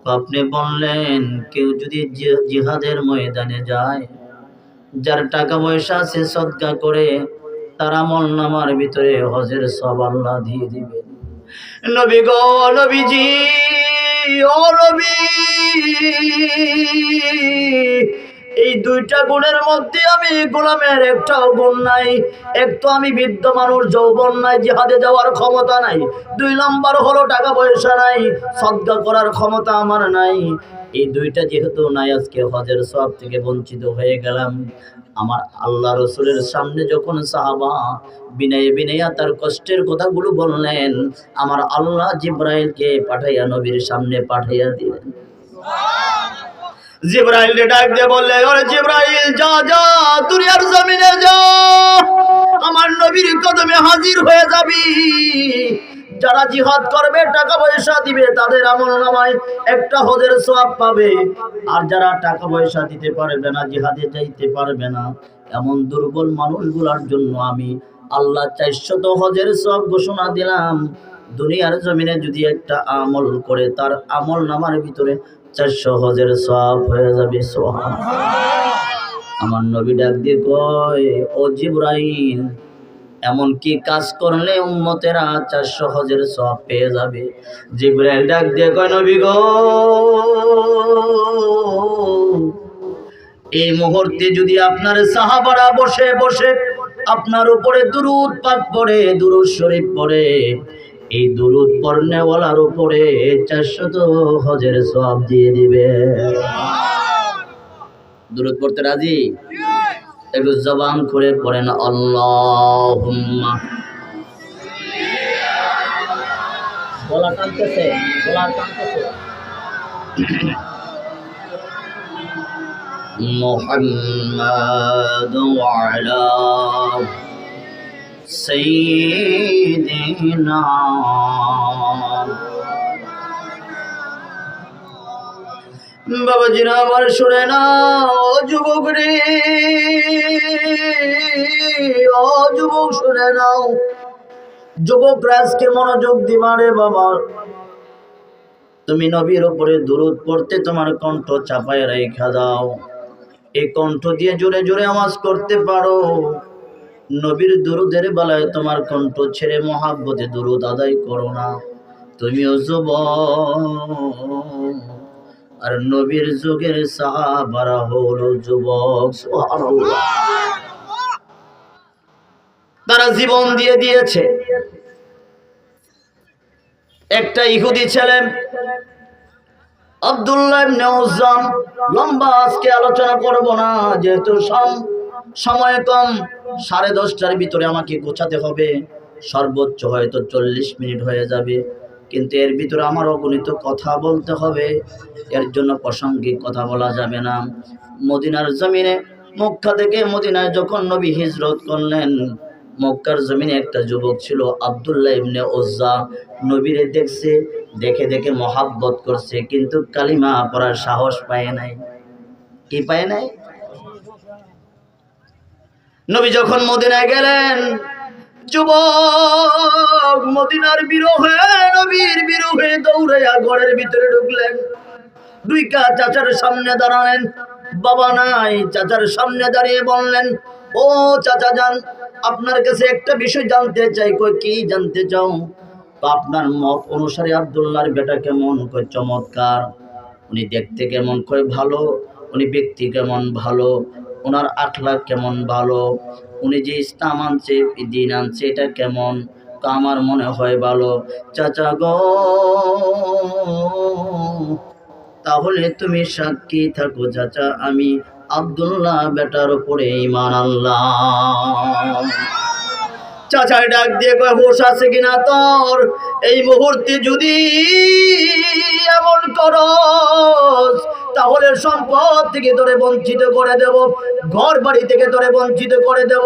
আপনি বললেন কেউ যদি জিহাদের ময়দানে যায়, যার টাকা পয়সা আছে সদকা করে, তার আমলনামার ভিতরে হজের সওয়াব আল্লাহ দিয়ে দিবেন। নবী গো, নবীজি, ও নবী, এই দুইটা গুণের মধ্যে আমি গোলামের একটাও গুণ নাই। একটু আমি বৃদ্ধ মানুষ, যৌবন নাই, জিহাদে যাওয়ার ক্ষমতা নাই। 2 নম্বর হলো টাকা পয়সা নাই, সদকা করার ক্ষমতা আমার নাই। এই দুইটা যেহেতু নাই, আজকে হজের সওয়াব থেকে বঞ্চিত হয়ে গেলাম। আমার আল্লাহ রসুলের সামনে যখন সাহাবা বিনয়ে বিনয়া তার কষ্টের কথাগুলো বললেন, আমার আল্লাহ জিব্রাইলকে পাঠাইয়া নবীর সামনে পাঠাইয়া দিলেন। জিব্রাইল ডাক দিয়ে বললে, ওরে জিব্রাইল, যা যা, দুনিয়ার জমিনে যা, আমার নবীর কদমে হাজির হয়ে যাবি। যারা জিহাদ করবে, টাকা পয়সা দিবে, তাদের আমলনামায় একটা হজের সওয়াব পাবে। আর যারা টাকা পয়সা দিতে পারবে না, জিহাদে যাইতে পারবে না, এমন দুর্বল মানুষগুলোর জন্য আমি আল্লাহ 400 হজের সওয়াব ঘোষণা দিলাম। দুনিয়ার জমিনে যদি একটা আমল করে, তার আমলনামার ভিতরে 400 হজের সওয়াব হয়ে যাবে। সুবহানাল্লাহ। আমার নবী ডাক দিয়ে কয়, ও জিবরাইল, এমন কি কাজ করলে উম্মতেরা 400 হজের সওয়াব পেয়ে যাবে? জিবরাইল ডাক দিয়ে কয়, নবী গো, এই মুহূর্তে যদি আপনার সাহাবারা বসে বসে আপনার উপরে দুরূদ পাক পড়ে, দুরূদ শরীফ পড়ে, এই দুরূদ পড়নেওয়ালার উপরে 400 হজের সওয়াব দিয়ে দিবে। দুরূদ পড়তে রাজি? একটু জবান খুলে পড়েন, আল্লাহুম্মা। গলা টানতেছে, গলা টানতেছে। মুহাম্মাদ ওয়া আলা সাইয়্যিদিনা। বাবাজিরা আমার, শুনে না, ও যুবক রে, ও যুবক শুনে নাও। যুবক রাজকে মনোযোগ দিবা রে বাবা। তুমি নবীর উপরে দুরূদ পড়তে তোমার কণ্ঠ চাপায় রেখা দাও। এই কণ্ঠ দিয়ে জোরে জোরে আওয়াজ করতে পারো। নবীর দুরূদের বেলায় তোমার কণ্ঠ ছেড়ে মহাব্বতে দুরূদ আদায় করো না। তুমিও যুবক, আর নবীর যুগের সাহাবারা হলো যুবক। সুবহানাল্লাহ। তারা জীবন দিয়ে দিয়েছে। একটা ইহুদি ছেলে আব্দুল্লাহ ইবনে উজ্জাম, লম্বা আজকে আলোচনা করব না, যেহেতু সময় কম। 10:30টার ভিতরে আমাকে গোছাতে হবে। সর্বোচ্চ হয়তো 40 মিনিট হয়ে যাবে, কিন্তু এর ভিতরে আমার অগণিত কথা বলতে হবে। এর জন্য প্রাসঙ্গিক কথা বলা যাবে না। মদিনার জমিনে, মক্কা থেকে মদিনায় যখন নবী হিজরত করলেন, মক্কার জমিনে একটা যুবক ছিল আব্দুল্লাহ ইবনে উজ্জা। নবীরে দেখছে, দেখে দেখে মহাব্বত করছে, কিন্তু কালিমা পড়ার সাহস পায় নাই। কি পায় নাই? নবী যখন মদিনায় গেলেন, যুবক মদিনার বিরহে, নবীর বিরহে দৌড়াইয়া ঘরের ভিতরে ঢুকলেন। 2 চাচার সামনে দাঁড়ালেন, বাবা নাই। চাচার সামনে দাঁড়িয়ে বললেন, ও চাচা যান, আপনার কাছে একটা বিষয় জানতে চাই। কই, কি জানতে চাও? আপনার মত অনুসারে আব্দুল্লাহর বেটা কেমন? কই, চমৎকার। উনি দেখতে কেমন? কই, ভালো। উনি ব্যক্তি কেমন? ভালো। ওনার আখলাক কেমন? ভালো। উনি যে ইসলাম আনছে, দিন আনছে, এটা কেমন? আমার মনে হয় ভালো। চাচা গো, তাহলে তুমি সাক্ষী থাকো চাচা, আমি আব্দুল্লাহ বেটার উপরে ঈমান আনলাম। চাচা ডাক দিয়ে কয়, হোশ আছে কিনা তোর? এই মুহূর্তে যদি এমন করস, তাহলে সম্পদ থেকে তোরে বঞ্চিত করে দেব, ঘর বাড়ি থেকে তোরে বঞ্চিত করে দেব,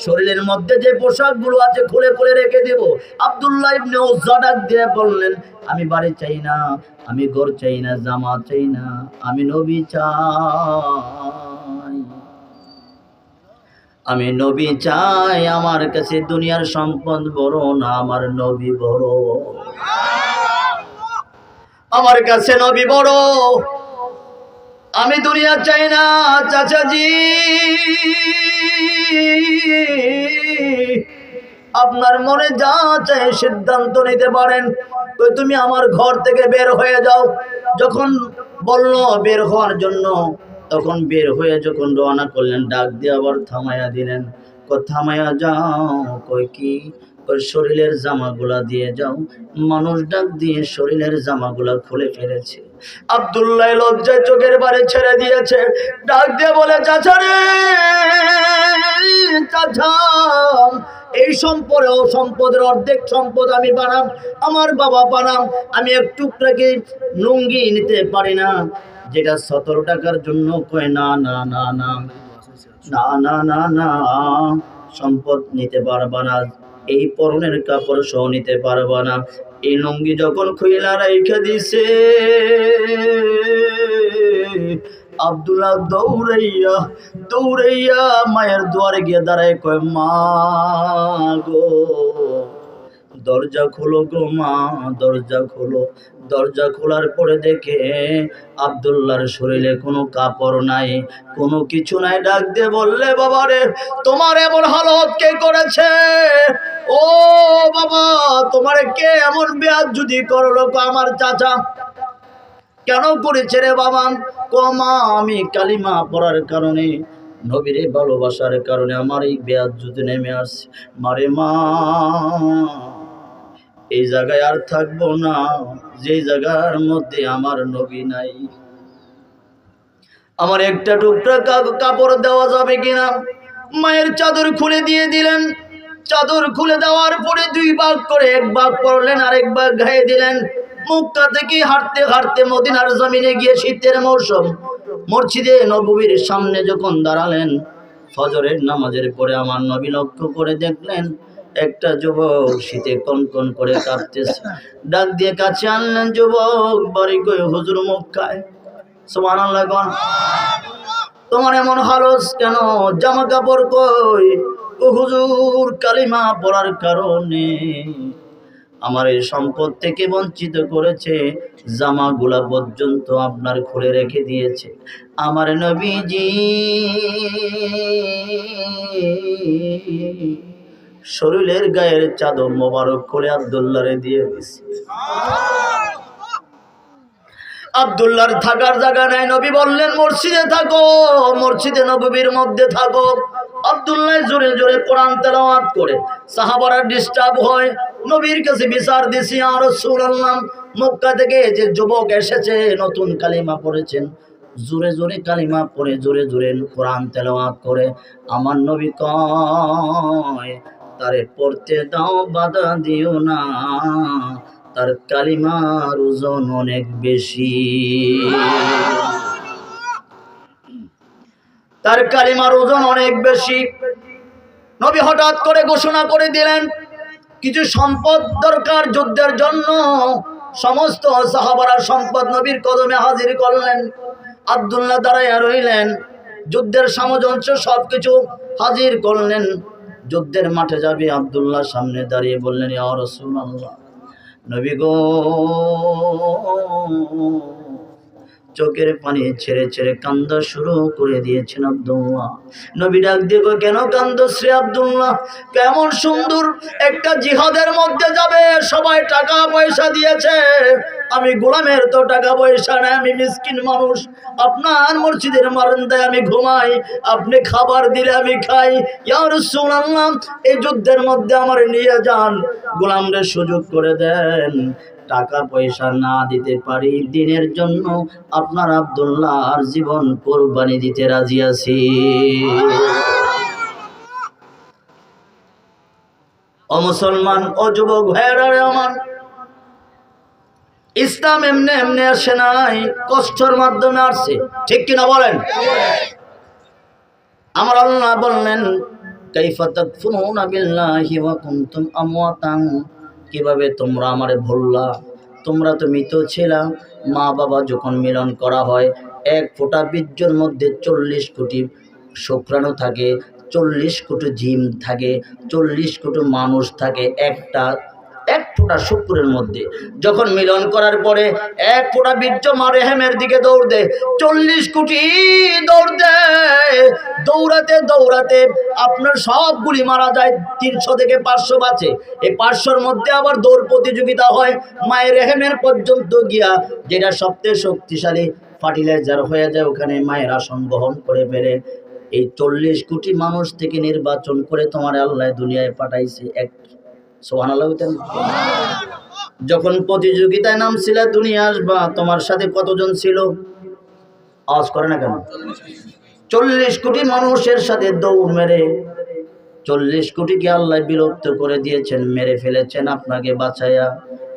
শরীরের মধ্যে যে পোশাকগুলো আছে খুলে খুলে রেখে দেব। আব্দুল্লাহ ইবনে উজ্জা ডাক দিয়ে বললেন, আমি বাড়ি চাই না, আমি ঘর চাই না, জামা চাই না, আমি নবী চাই। আমি নবী চাই। আমার কাছে দুনিয়ার সম্পদ বড় না, আমার নবী বড়। আমার কাছে নবী বড়, আমি দুনিয়া চাই না চাচাজি, আপনার মনে যা চাই সিদ্ধান্ত নিতে পারেন। তো তুমি আমার ঘর থেকে বের হয়ে যাও। যখন বলল বের হওয়ার জন্য, তখন বের হয়ে যখন রওনা করলেন, ডাক দিয়ে আবার থামাইয়া দিলেন। থামাইয়া যাও, কই কি? ওর শরীরের জামাগুলা দিয়ে যাও। মানুষ ডাক দিয়ে শরীরের জামাগুলা খুলে ফেলেছে। আব্দুল্লাহ লজ্জায় চোখের বারে ছেড়ে দিয়েছে। ডাক দিয়ে বলে, চাচা রে, চাচা, এই সম্পদের অর্ধেক সম্পদ আমি বানাম, আমার বাবা বানাম, আমি এক টুকরাকে লুঙ্গি নিতে পারি না, যেটা 17 টাকার জন্য। কয় না না না না না না না না, সম্পদ নিতে পারবা না, এই পরনের কাপড় সহ নিতে পারবা না। এই লুঙ্গি যখন খুইলা রাইখা দিছে, আব্দুল্লাহ দৌড়াইয়া দৌড়াইয়া মায়ের দুয়ারে গিয়ে দাঁড়ায়, কয় মা গো, দরজা খোলো গো মা, দরজা খোলো। দরজা খোলার পরে দেখে আব্দুল্লাহর শরীরে কোনো কাপড় নাই, কোনো কিছু নাই। ডাক দিয়ে বললে, বাবা রে, তোমার এমন হালত কে করেছে? ও বাবা, তোমার কে এমন বেয়াজ্জতি করলো? আমার চাচা। কেন করেছে রে বাবা? মা, আমি কালিমা পড়ার কারণে, নবীরে ভালোবাসার কারণে আমার এই বেয়াজ্জতি নেমে আসছে। মারে মা, এই জায়গায় আর থাকবো না, যে জায়গার মধ্যে আমার নবী নাই। আমার একটা টুকরা কাপড় দেওয়া যাবে কিনা? মায়ের চাদর খুলে দিয়ে দিলেন। চাদর খুলে দেওয়ার পরে 2 ভাগ করে 1 ভাগ পরলেন, আর 1 ভাগ গায়ে দিলেন। মক্কা থেকে হাঁটতে হাঁটতে মদিনার জমিনে গিয়ে শীতের মৌসুম, মসজিদে নববীর সামনে যখন দাঁড়ালেন, ফজরের নামাজের পরে আমার নবী লক্ষ্য করে দেখলেন একটা যুবক শীতে কনকন করে কাঁপতেছে। ডাক দিয়ে কাছে আনলেন। যুবক, বাড়ি কই? হুজুর মক্কায়। সুবহানাল্লাহ। তোমার এমন হালত কেন? জামা কাপড় কই? ও হুজুর, কালিমা পড়ার কারণে আমার এই সম্পদ থেকে বঞ্চিত করেছে, জামাগুলা পর্যন্ত আপনার খুলে রেখে দিয়েছে। আমার নবীজি শরীরের গায়ের চাদর মোবারক করে আব্দুল্লাহরে দিয়ে দিছে। আব্দুল্লাহর থাকার জায়গা নাই। নবী বললেন, মসজিদে থাকো, মসজিদে নববীর মধ্যে থাকো। আব্দুল্লাহ জোরে জোরে কোরআন তেলাওয়াত করে, সাহাবারা ডিস্টার্ব হয়। নবীর কাছে বিচার দিছি, ইয়া রাসূলুল্লাহ, মক্কা থেকে যে যুবক এসেছে, নতুন কালিমা পড়েছেন, জোরে জোরে কালিমা পড়ে জোরে জোরে কোরআন তেলাওয়াত করে, আমার নবী কয় তারে পড়তে দাও, বাধা দিও না, তার কালিমার ওজন অনেক বেশি, তার কালিমার ওজন অনেক বেশি। নবী হঠাৎ করে ঘোষণা করে দিলেন, কিছু সম্পদ দরকার যুদ্ধের জন্য। সমস্ত সাহাবারা সম্পদ নবীর কদমে হাজির করলেন। আব্দুল্লাহ দাঁড়াইয়া রইলেন, যুদ্ধের সামঞ্জস্য সবকিছু হাজির করলেন। যুদ্ধের মাঠে যাবে, আব্দুল্লাহ সামনে দাঁড়িয়ে বললেন, ইয়া রাসূলুল্লাহ, নবী গো, চোখের পানি ছেড়ে ছেড়ে কান্দা শুরু করে দিয়েছেন আব্দুল্লাহ। নবী ডাক দিয়ে, কেন কান্দছ রে আব্দুল্লাহ? কেমন সুন্দর একটা জিহাদের মধ্যে যাবে, সবাই টাকা পয়সা দিয়েছে, আমি গোলামের তো টাকা পয়সা নাই, আমি মিসকিন মানুষ। আপনার মসজিদের বারান্দায় আমি ঘুমাই, আপনি খাবার দিলে আমি খাই। ইয়া রাসূলুল্লাহ, এই যুদ্ধের মধ্যে আমার নিয়ে যান, গোলামরে সুযোগ করে দেন। টাকা পয়সা না দিতে পারি, দিনের জন্য আপনার আব্দুল্লাহর জীবন কোরবানি দিতে রাজি আছি। ও মুসলমান, ও যুবক ভাইয়েরা আমার, ইসলাম এমনি এমনি আসে নাই, কষ্টের মাধ্যমে আসছে, ঠিক কিনা বলেন? আমার আল্লাহ বললেন, কাইফা তাকফুরুনা বিল্লাহি ওয়া কুনতুম আমওয়াতান, কিভাবে তোমরা আমারে ভুললা? তোমরা তো মৃত ছিলা। মা বাবা যখন মিলন করা হয়, 1 ফোঁটা বীর্যের মধ্যে 40 কোটি শুক্রাণু থাকে, 40 কোটি জিম থাকে, 40 কোটি মানুষ থাকে। একটা এক ফোঁটা শুক্রের মধ্যে যখন মিলন করার পরে এক ফোঁটা বীর্য মা রেহেমের দিকে দৌড় দেয়, 40 কোটি দৌড় দেয়। দৌড়াতে দৌড়াতে আপনার সবগুলি মারা যায়, 300 থেকে 500 বাঁচে। এই 500-র মধ্যে আবার দৌড় প্রতিযোগিতা হয় মায়ের রেহেমের পর্যন্ত গিয়া, যেটা সবচেয়ে শক্তিশালী ফার্টিলাইজার হয়ে যায়, ওখানে মায়ের আসন গ্রহণ করে ফেলে। এই 40 কোটি মানুষ থেকে নির্বাচন করে তোমার আল্লাহ দুনিয়ায় পাঠাইছে এক। সুবহানাল্লাহ। যখন প্রতিযোগিতায় নামছিল দুনিয়া আসবা, তোমার সাথে কতজন ছিল? আওয়াজ করে না কেন? 40 কোটি মানুষের সাথে দৌড় মেরে 40 কোটিকে আল্লাহ বিলুপ্ত করে দিয়েছেন, মেরে ফেলেছেন আপনাকে বাঁচাইয়া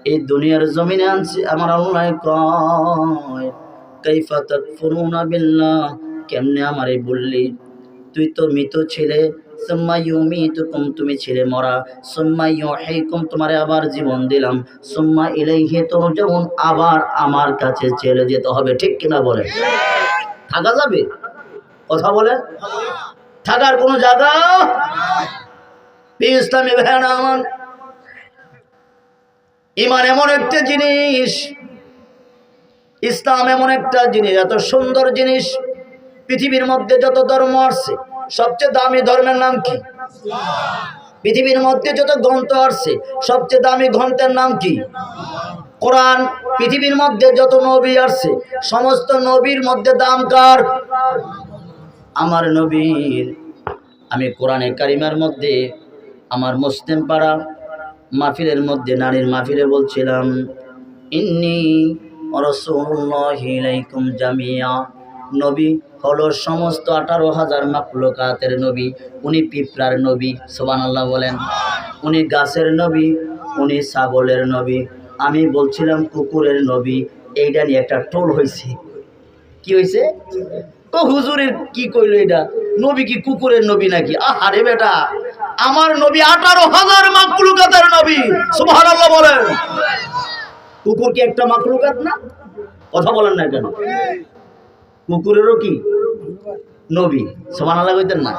এই দুনিয়ার জমিনে আনছে। আমার আল্লাহ কয় কাইফা তাকফুরুনা বিল্লাহ, কেমনে আমারে বললি? তুই তো মৃত ছিলে, সুম্মা ইউমিতুকুম, তুমি ছিলে মরা, সুম্মা ইউহয়িকুম, তোমারে আবার জীবন দিলাম, সুম্মা ইলাইহি তুরজাউন, আবার আমার কাছে চলে যেতে হবে। ঠিক কিনা বলেন? থাকা যাবে? কথা বলেন, থাকার কোনো জায়গা? ইসলামী ভাইরা আমার, ঈমান এমন একটা জিনিস, ইসলাম এমন একটা জিনিস, এত সুন্দর জিনিস। পৃথিবীর মধ্যে যত ধর্ম আসছে, সবচেয়ে দামি ধর্মের নাম কি? পৃথিবীর মধ্যে যত গ্রন্থ আসছে, সবচেয়ে দামি গ্রন্থের নাম কি? কোরআন। পৃথিবীর মধ্যে যত নবী আসছে, সমস্ত নবীর মধ্যে দাম কার? আমার নবীর। আমি কোরআনে কারিমার মধ্যে আমার মুসলিম পাড়া মাহফিলের মধ্যে, নারীর মাহফিলে বলছিলাম, ইন্নী রাসূলুল্লাহি ইলাইকুম জামিয়া, নবী হলো সমস্ত 18,000 মাখলুকাতের নবী। উনি পিঁপড়ার নবী, সুবহানাল্লাহ বলেন। উনি গাছের নবী, উনি ছাগলের নবী, আমি বলছিলাম কুকুরের নবী। এইটা নিয়ে একটা টোল হয়েছে। কি হয়েছে? তো হুজুরের কি কইলো এটা? নবী কি কুকুরের নবী নাকি? আহারে বেটা, আমার নবী 18,000 মাখলুকাতের নবী, সুবহানাল্লাহ বলেন। কুকুর কি একটা মাখলুকাত না? কথা বলেন না কেন? কুকুরেরও কি নবী? সুবহানাল্লাহ কইতেন না?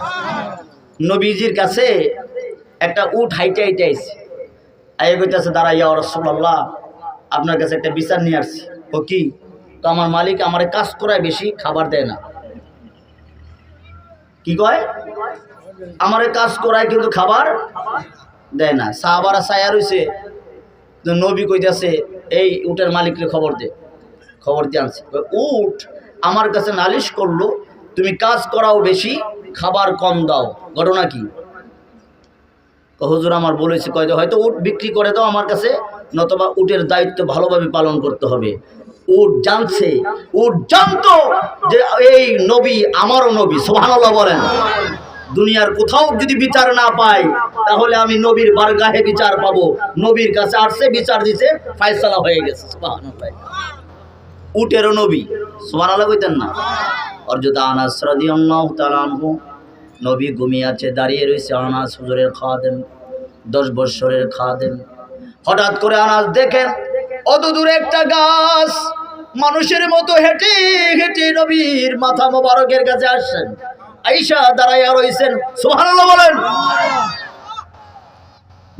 নবীজির কাছে একটা উট হাইটে হাইটে আইছে, আইয়া কইতাছে, দাঁড়াইয়া রাসূলুল্লাহ, আপনার কাছে একটা বিচার নিয়ে আসছি। ও কি? তো আমার মালিক আমারে কাজ করায় বেশি, খাবার দেয় না। কি কয়? আমারে কাজ করায় কিন্তু খাবার দেয় না। সাহাবারা ছায়া রইছে, নবী কইতাছে, এই উটের মালিককে খবর দে। খবর দিয়ে আনছে। উট আমার কাছে নালিশ করলো, তুমি কাজ করাও বেশি, খাবার কম দাও। ঘটনা কি? হুজুর আমার বলেছে, কয় হয়তো উট বিক্রি করে দাও আমার কাছে, নতবা উটের দায়িত্ব ভালোভাবে পালন করতে হবে। উট জানছে, উট জানতো যে এই নবী আমারও নবী, সুবহানাল্লাহ বলেন। দুনিয়ার কোথাও যদি বিচার না পাই, তাহলে আমি নবীর বারগাহে বিচার পাবো। নবীর কাছে আসছে, বিচার দিছে, ফায়সালা হয়ে গেছে। সুবহানাল্লাহ। উটেরও নবী, সুবহানাল্লাহ কইতেন না? হযরত আনাস রাদিয়াল্লাহু তাআলা আনহু, নবী ঘুমিয়ে আছে, দাঁড়িয়ে রয়েছে। আনাস হুজুরের খাদেম, 10 বছরের খাদেম। হঠাৎ করে আনাস দেখেন অত দূরে একটা গাছ, মানুষের মতো হেঁটে হেঁটে নবীর মাথা মোবারকের কাছে আসছেন। আয়েশা দাঁড়াইয়া রইছেন, সুবহানাল্লাহ বলেন।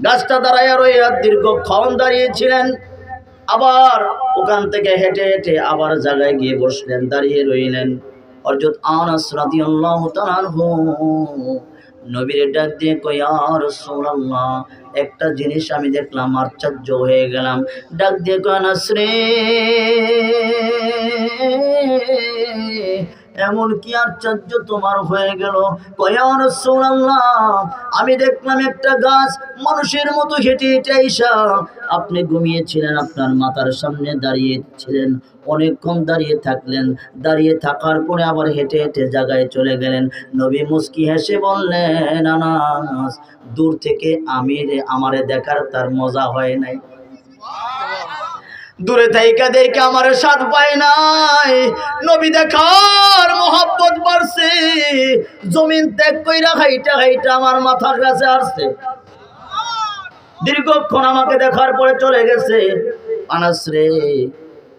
গাছটা দাঁড়াইয়া রইয়া দীর্ঘক্ষণ দাঁড়িয়েছিলেন, আবার ওখান থেকে হেঁটে হেঁটে আবার জায়গায় গিয়ে বসলেন, দাঁড়িয়ে রইলেন। হযরত আনাস রাদিয়াল্লাহু তাআলা আনহু নবীর ডাক দিয়ে কয়, ইয়া রাসূলুল্লাহ, একটা জিনিস আমি দেখলাম, আশ্চর্য হয়ে গেলাম। ডাক দিয়ে কয়, আনাস রে, এমন কি আশ্চর্য তোমার হয়ে গেল? কয়, ইয়া রাসূলুল্লাহ, আমি দেখলাম একটা গাছ মানুষের মতো হেঁটে হেঁটে আইসা, আপনি ঘুমিয়েছিলেন, আপনার মাথার সামনে দাঁড়িয়েছিলেন, অনেকক্ষণ দাঁড়িয়ে থাকলেন, দাঁড়িয়ে থাকার পরে আবার হেঁটে হেঁটে জায়গায় চলে গেলেন। নবী মুস্কি হেসে বললেন, আনাস, দূর থেকে আমারে দেখার তার মজা হয় নাই, দূরে থাইকা দেখে আমার স্বাদ পায় নাই, নবী দেখার মোহাব্বত বাড়ছে, জমিন ত্যাগ কইরা হাইটা হাইটা আমার মাথার কাছে আসছে, দীর্ঘক্ষণ আমাকে দেখার পরে চলে গেছে। আনাস রে,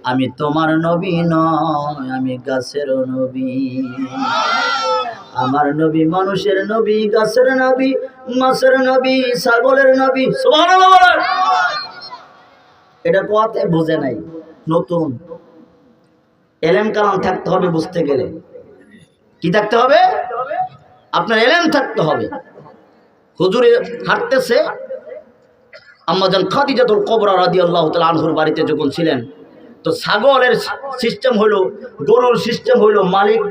আমি তোমার নবী নয়, আমি গাছের নবী। আমার নবী মানুষের নবী, গাছের নবী, মাছের নবী, ছাগলের নবী। সুবহানাল্লাহ বলেন। এটা কোয়াতে বুঝে নাই, নতুন এলেম কালাম থাকতে হবে বুঝতে গেলে। কি থাকতে হবে? আপনার এলেম থাকতে হবে। হুজুরে হাঁটতেছে, আম্মাজান খাদিজাতুল কুবরা রাদিয়াল্লাহু তাআলা আনহুর বাড়িতে যখন ছিলেন, তো ছাগলের সিস্টেম হলো, গরুর সিস্টেম হলো, মালিক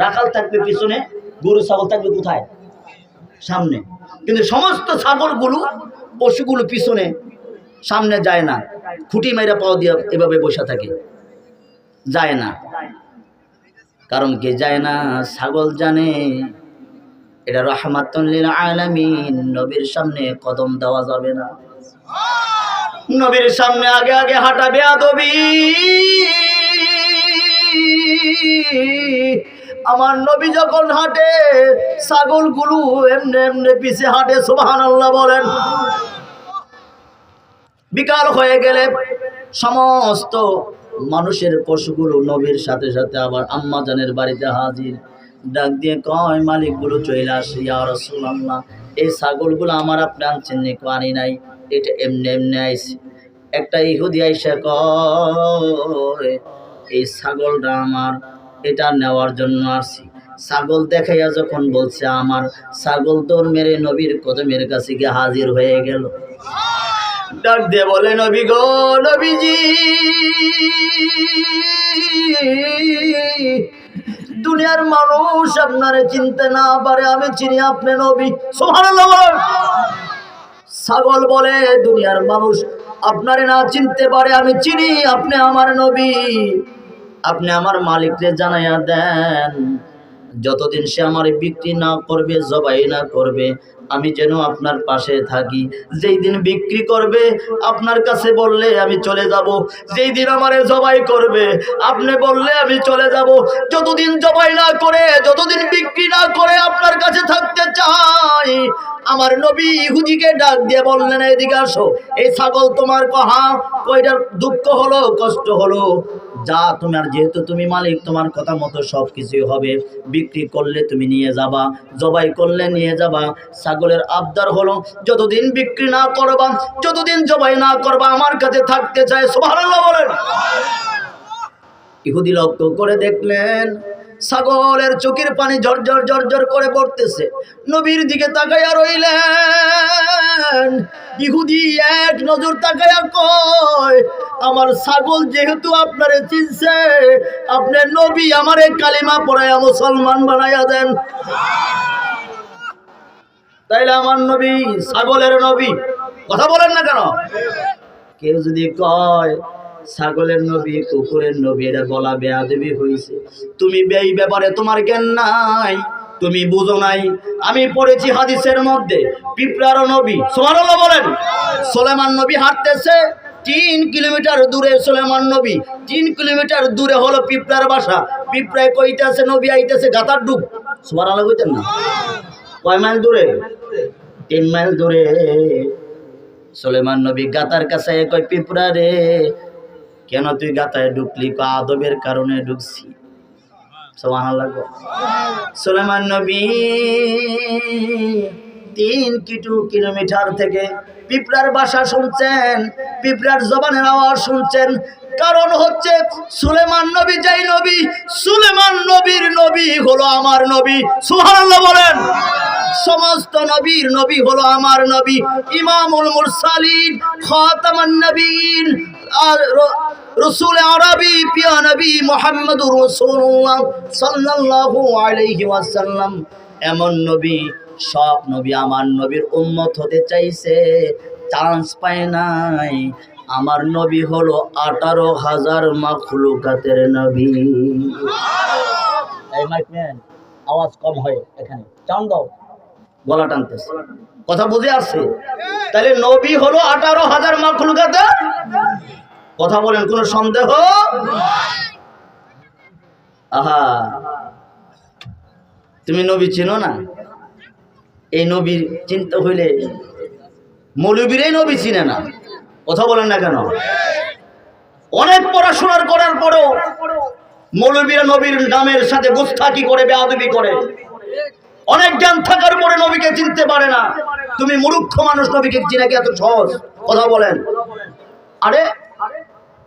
রাখাল থাকবে পিছনে, গরু ছাগল থাকবে কোথায়? সামনে। কিন্তু সমস্ত ছাগলগুলো, পশুগুলো পিছনে, সামনে যায় না, খুঁটি মাইরা পাও দিয়ে এভাবে বসে থাকে, যায় না। কারণ কি যায় না? ছাগল জানে এটা রাহমাতুল লিল আলামিন, নবীর সামনে কদম দেওয়া যাবে না, নবীর সামনে আগে আগে হাঁটা বেয়াদবি। আমার নবী যখন হাঁটে, ছাগলগুলো এমনি এমনি পিছে হাঁটে। সুবহানাল্লাহ বলেন। বিকাল হয়ে গেলে সমস্ত মানুষের পশুগুলো নবীর সাথে সাথে আবার আম্মাজানের বাড়িতে হাজির। ডাক দিয়ে কয়, মালিকগুলো চলে আসে, ইয়া রাসূলুল্লাহ, এই ছাগলগুলো আমার আপনি আনছেন নি? আনি নাই, এটা এমনি এমনি আইছে। একটা ইহুদি আইসা কয়, এই ছাগলটা আমার, এটা নেওয়ার জন্য আসছি। ছাগল দেখাইয়া যখন বলছে আমার, ছাগল দৌড় মেরে নবীর কদমের কাছে গিয়ে হাজির হয়ে গেল। ডাক দিয়ে বলে, নবী গো, নবীজি, দুনিয়ার মানুষ আপনারে চিনতে না পারে, আমি চিনি আপনি নবী। সুবহানাল্লাহ বলেন। ছাগল বলে, দুনিয়ার মানুষ আপনারে না চিনতে পারে, আমি চিনি আপনি আমার নবী। আপনি আমার মালিককে জানাইয়া দেন, যতদিন সে আমার বিক্রি না করবে, জবাই না করবে, আমি যেন আপনার পাশে থাকি। যেই দিন বিক্রি করবে, আপনার কাছে বললে আমি চলে যাব। যেই দিন আমারে জবাই করবে, আপনি বললে আমি চলে যাব। যতদিন জবাই না করে, যতদিন বিক্রি না করে আপনার কাছে থাকতে চাই। আমার নবী ইহুদিকে ডাক দিয়ে বললেন, এদিকে আসো, এই ছাগল তোমার কহা, কয়টার দুঃখ হলো, কষ্ট হলো, যা তোমার, যেহেতু তুমি মালিক, তোমার কথা মতো সব কিছুই হবে। বিক্রি করলে তুমি নিয়ে যাবা, জবাই করলে নিয়ে যাবা। ছাগলের আবদার হলো, যতদিন বিক্রি না করবা, যতদিন জবাই না করবা, আমার কাছে থাকতে চায়। সুবহানাল্লাহ বলেন। ইহুদি লক্ষ্য করে দেখলেন ছাগলের চোখের পানি ঝরঝর ঝরঝর করে পড়তেছে। নবীর দিকে তাকাইয়া রইলেন। ইহুদি এক নজর তাকাইয়া কয়, আমার ছাগল যেহেতু আপনারে চিনছে, আপনার নবী আমারে কালিমা পড়াইয়া মুসলমান বানাইয়া দেন। তাইলে আমার নবী ছাগলের নবী। কথা বলেন না কেন? কেউ যদি কয় ছাগলের নবী, কুকুরের নবী, এটা বলা বেয়াদবি হয়েছে। তুমি এই ব্যাপারে তোমার জ্ঞান নাই, তুমি বুঝো নাই। আমি পড়েছি হাদিসের মধ্যে, পিঁপড়ারও নবী। সুবহানাল্লাহ বলেন। সুলাইমান নবী হাঁটতেছে, 3 কিলোমিটার দূরে সুলাইমান নবী, 3 কিলোমিটার দূরে হলো পিঁপড়ার বাসা। পিঁপড়ায় কইতেছে নবী আইতেছে, গাতার ডুব। সুবহানাল্লাহ কইতেন না? কয় মাইল দূরে? 3 মাইল দূরে। সুলাইমান নবী গাতার কাছে কয়, পিঁপড়া রে, কেন তুই গাতায় ঢুকলি? আদবের কারণে ঢুকছি। সুবহানাল্লাহ। সুলাইমান নবী 3 কিলোমিটার থেকে পিঁপড়ার ভাষা শুনছেন, পিঁপড়ার জবানের আওয়াজ শুনছেন। কারণ হচ্ছে সুলাইমান নবী যেই নবী, সুলাইমান নবীর নবী হলো আমার নবী। সুবহানাল্লাহ বলেন। সমস্ত নবীর নবী হলো আমার নবী, ইমামুল মুরসালিন, খাতামুন নবীন, রসুল আরবি, প্রিয় নবী মুহাম্মদুর রাসূলুল্লাহ সাল্লাল্লাহু আলাইহি ওয়াসাল্লাম। এমন নবী, সব নবী আমার নবীর উম্মত হতে চাইছে, চান্স পায় নাই। আমার নবী হলো 18,000 মাখলুকাতের নবী। এই মাইকম্যান, আওয়াজ কম হয় এখানে, চান দাও, গলা টানতেছে। কথা বুঝে আসছে? তাহলে নবী হলো 18,000 মাখলুকাতের। কথা বলেন, কোনো সন্দেহ? আহা, তুমি নবী চিনো না? এই নবীর চিন্তা হইলে মৌলবীরাই নবী চিনে না। কথা বলেন না কেন? অনেক পড়াশোনার করার পরেও মৌলবীরা নবীর নামের সাথে গুস্তাখি করে, বেয়াদবি করে। অনেক জ্ঞান থাকার পরে নবীকে চিনতে পারে না। তুমি মূর্খ মানুষ, নবীকে চিনা কি এত সহজ? কথা বলেন। আরে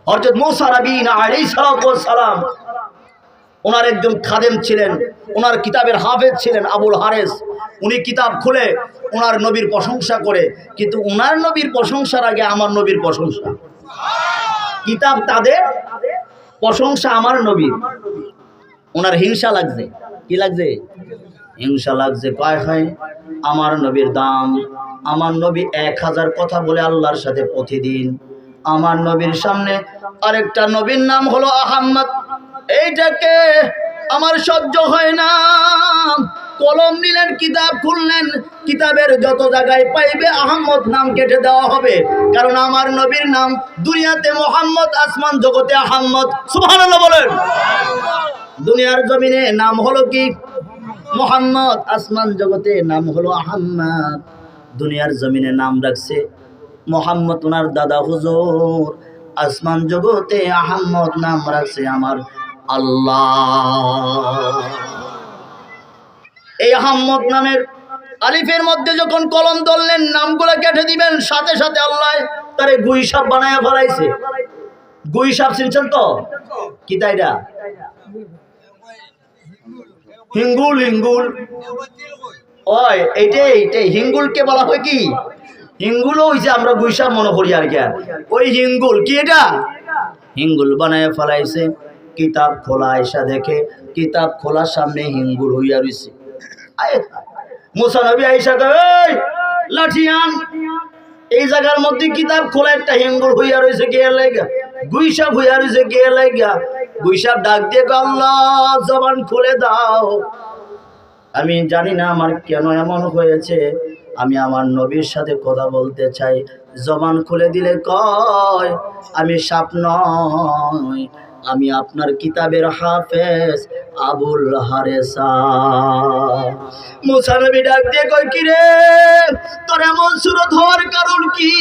হযরত মূসা নবীনা আলাইহিস সালাম ওনার একজন খাদেম ছিলেন, ওনার কিতাবের হাফেজ ছিলেন আবুল হারেস। উনি কিতাব খুলে ওনার নবীর প্রশংসা করে, কিন্তু ওনার নবীর প্রশংসার আগে আমার নবীর প্রশংসা। কিতাব তাদের, প্রশংসা আমার নবীর। ওনার হিংসা লাগছে। কি লাগছে? হিংসা লাগছে। কয় হয় আমার নবীর দাম। আমার নবী 1000 কথা বলে আল্লাহর সাথে প্রতিদিন। আমার নবীর সামনে আরেকটা নবীর নাম হলো আহমদ। এইটাকে আমার সহ্য হয় না। কলম নিলেন, কিতাব খুললেন, কিতাবের যত জায়গায় পাইবে আহমদ নাম কেটে দেওয়া হবে, কারণ আমার নবীর নাম দুনিয়াতে মোহাম্মদ, আসমান জগতে আহমদ। সুবহানাল্লাহ বলেন। দুনিয়ার জমিনে নাম হলো কি? মোহাম্মদ। আসমান জগতে নাম হলো আহমদ। দুনিয়ার জমিনে নাম রাখছে মোহাম্মদ ওনার দাদা হুজুর, আসমান জগতে আহমদ নাম রাখছে আমার আল্লাহ। এই আহমদ নামের আলিফের মধ্যে যখন কলম ধরলেন, নামগুলো কেটে দিবেন, সাথে সাথে আল্লাহ তারে গুই সাপ বানায় ফেলাইছে। গুই সাপ চিনছেন তো? কি তাইটা? হিঙ্গুল। হিঙ্গুল ওই এইটাই হিঙ্গুলকে বলা হয় কি? হিঙ্গুলও হইছে আমরা গুই সাপ মনে করি আর কি। ওই হিঙ্গুল কি? এটা হিঙ্গুল বানায় ফেলাইছে। কিতাব খোলা আয়সা দেখে, কিতাব খোলার সামনে হিঙ্গুল হইয়া রইছে। মুসা নবী আয়েশা কয়, এই লাঠি আন। এই জায়গার মধ্যে কিতাব খোলা একটা হিঙ্গুল হইয়া রইছে, কে লাগা? গুই সাপ হইয়া রইছে, কে লাগা? গুই সাপ ডাক দিয়ে আল্লাহ জবান খুলে দাও। আমি জানি না আমার কেন এমন হয়েছে, আমি আমার নবীর সাথে কথা বলতে চাই। জবান খুলে দিলে কয়, আমি সাপ নয়, আমি আপনার কিতাবের হাফেজ আবুল হারেসা। মুসা নবী ডাক দিয়ে কয়, কি রে তোর এমন সুরত হওয়ার কারণ কি?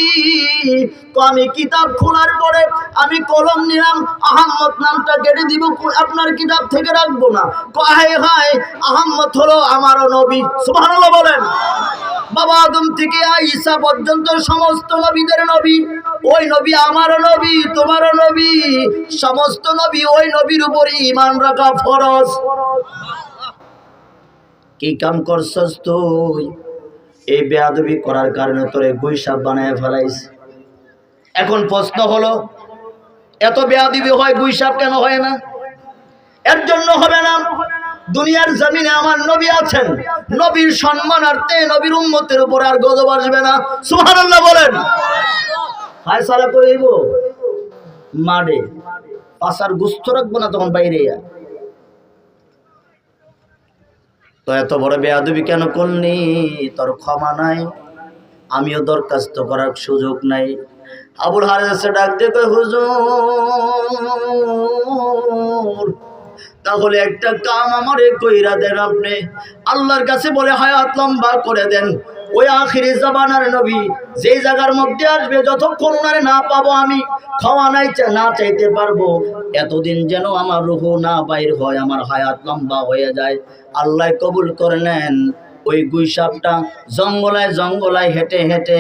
তো আমি কিতাব খোলার পরে আমি কলম নিলাম, আহমদ নামটা কেটে দিব, আপনার কিতাব থেকে রাখবো না। কয় হায়, আহমদ হলো আমারও নবী। সুবহানাল্লাহ বলেন। বাবা আদম থেকে ঈসা পর্যন্ত সমস্ত নবীদের নবী। ওই নবী আমারও নবী, তোমারও নবী, সমস্ত নবী। ওই নবীর উপর ঈমান রাখা ফরজ। কি কাম করছস তুই? এই বেয়াদবি করার কারণে তোরে গুই সাপ বানায় ফেলাইছে। এখন প্রশ্ন হলো, এত বেয়াদবি হয়, গুই সাপ কেন হয় না? এর জন্য হবে না, দুনিয়ার জমিনে আমার নবী আছেন, নবীর সম্মানার্থে নবীর উম্মতের উপর আর গজব আসবে না। সুবহানাল্লাহ বলেন। ফায়সালা করিব মাডে, পাশার গুস্ত রাখবো না তখন বাইরে। তো এত বড় বেয়াদবি কেন করলি? তোর ক্ষমা নাই, আমিও দরখাস্ত করার সুযোগ নাই। আবুল হারেস ডাক দিয়ে কয়, হুজুর তাহলে একটা কাম আমারে কইরা দেন আপনি। আল্লাহর কাছে বলে হায়াত লম্বা করে দেন। ওই আখিরি জামানার নবী যেই জায়গার মধ্যে আসবে, যতক্ষণ ওনারে না পাবো আমি খাওয়া নাই না চাইতে পারবো, এতদিন যেন আমার রূহ না বাইর হয়, আমার হায়াত লম্বা হয়ে যায়। আল্লাহ কবুল করে নেন। ওই গুই সাপটা জঙ্গলায় জঙ্গলায় হেঁটে হেঁটে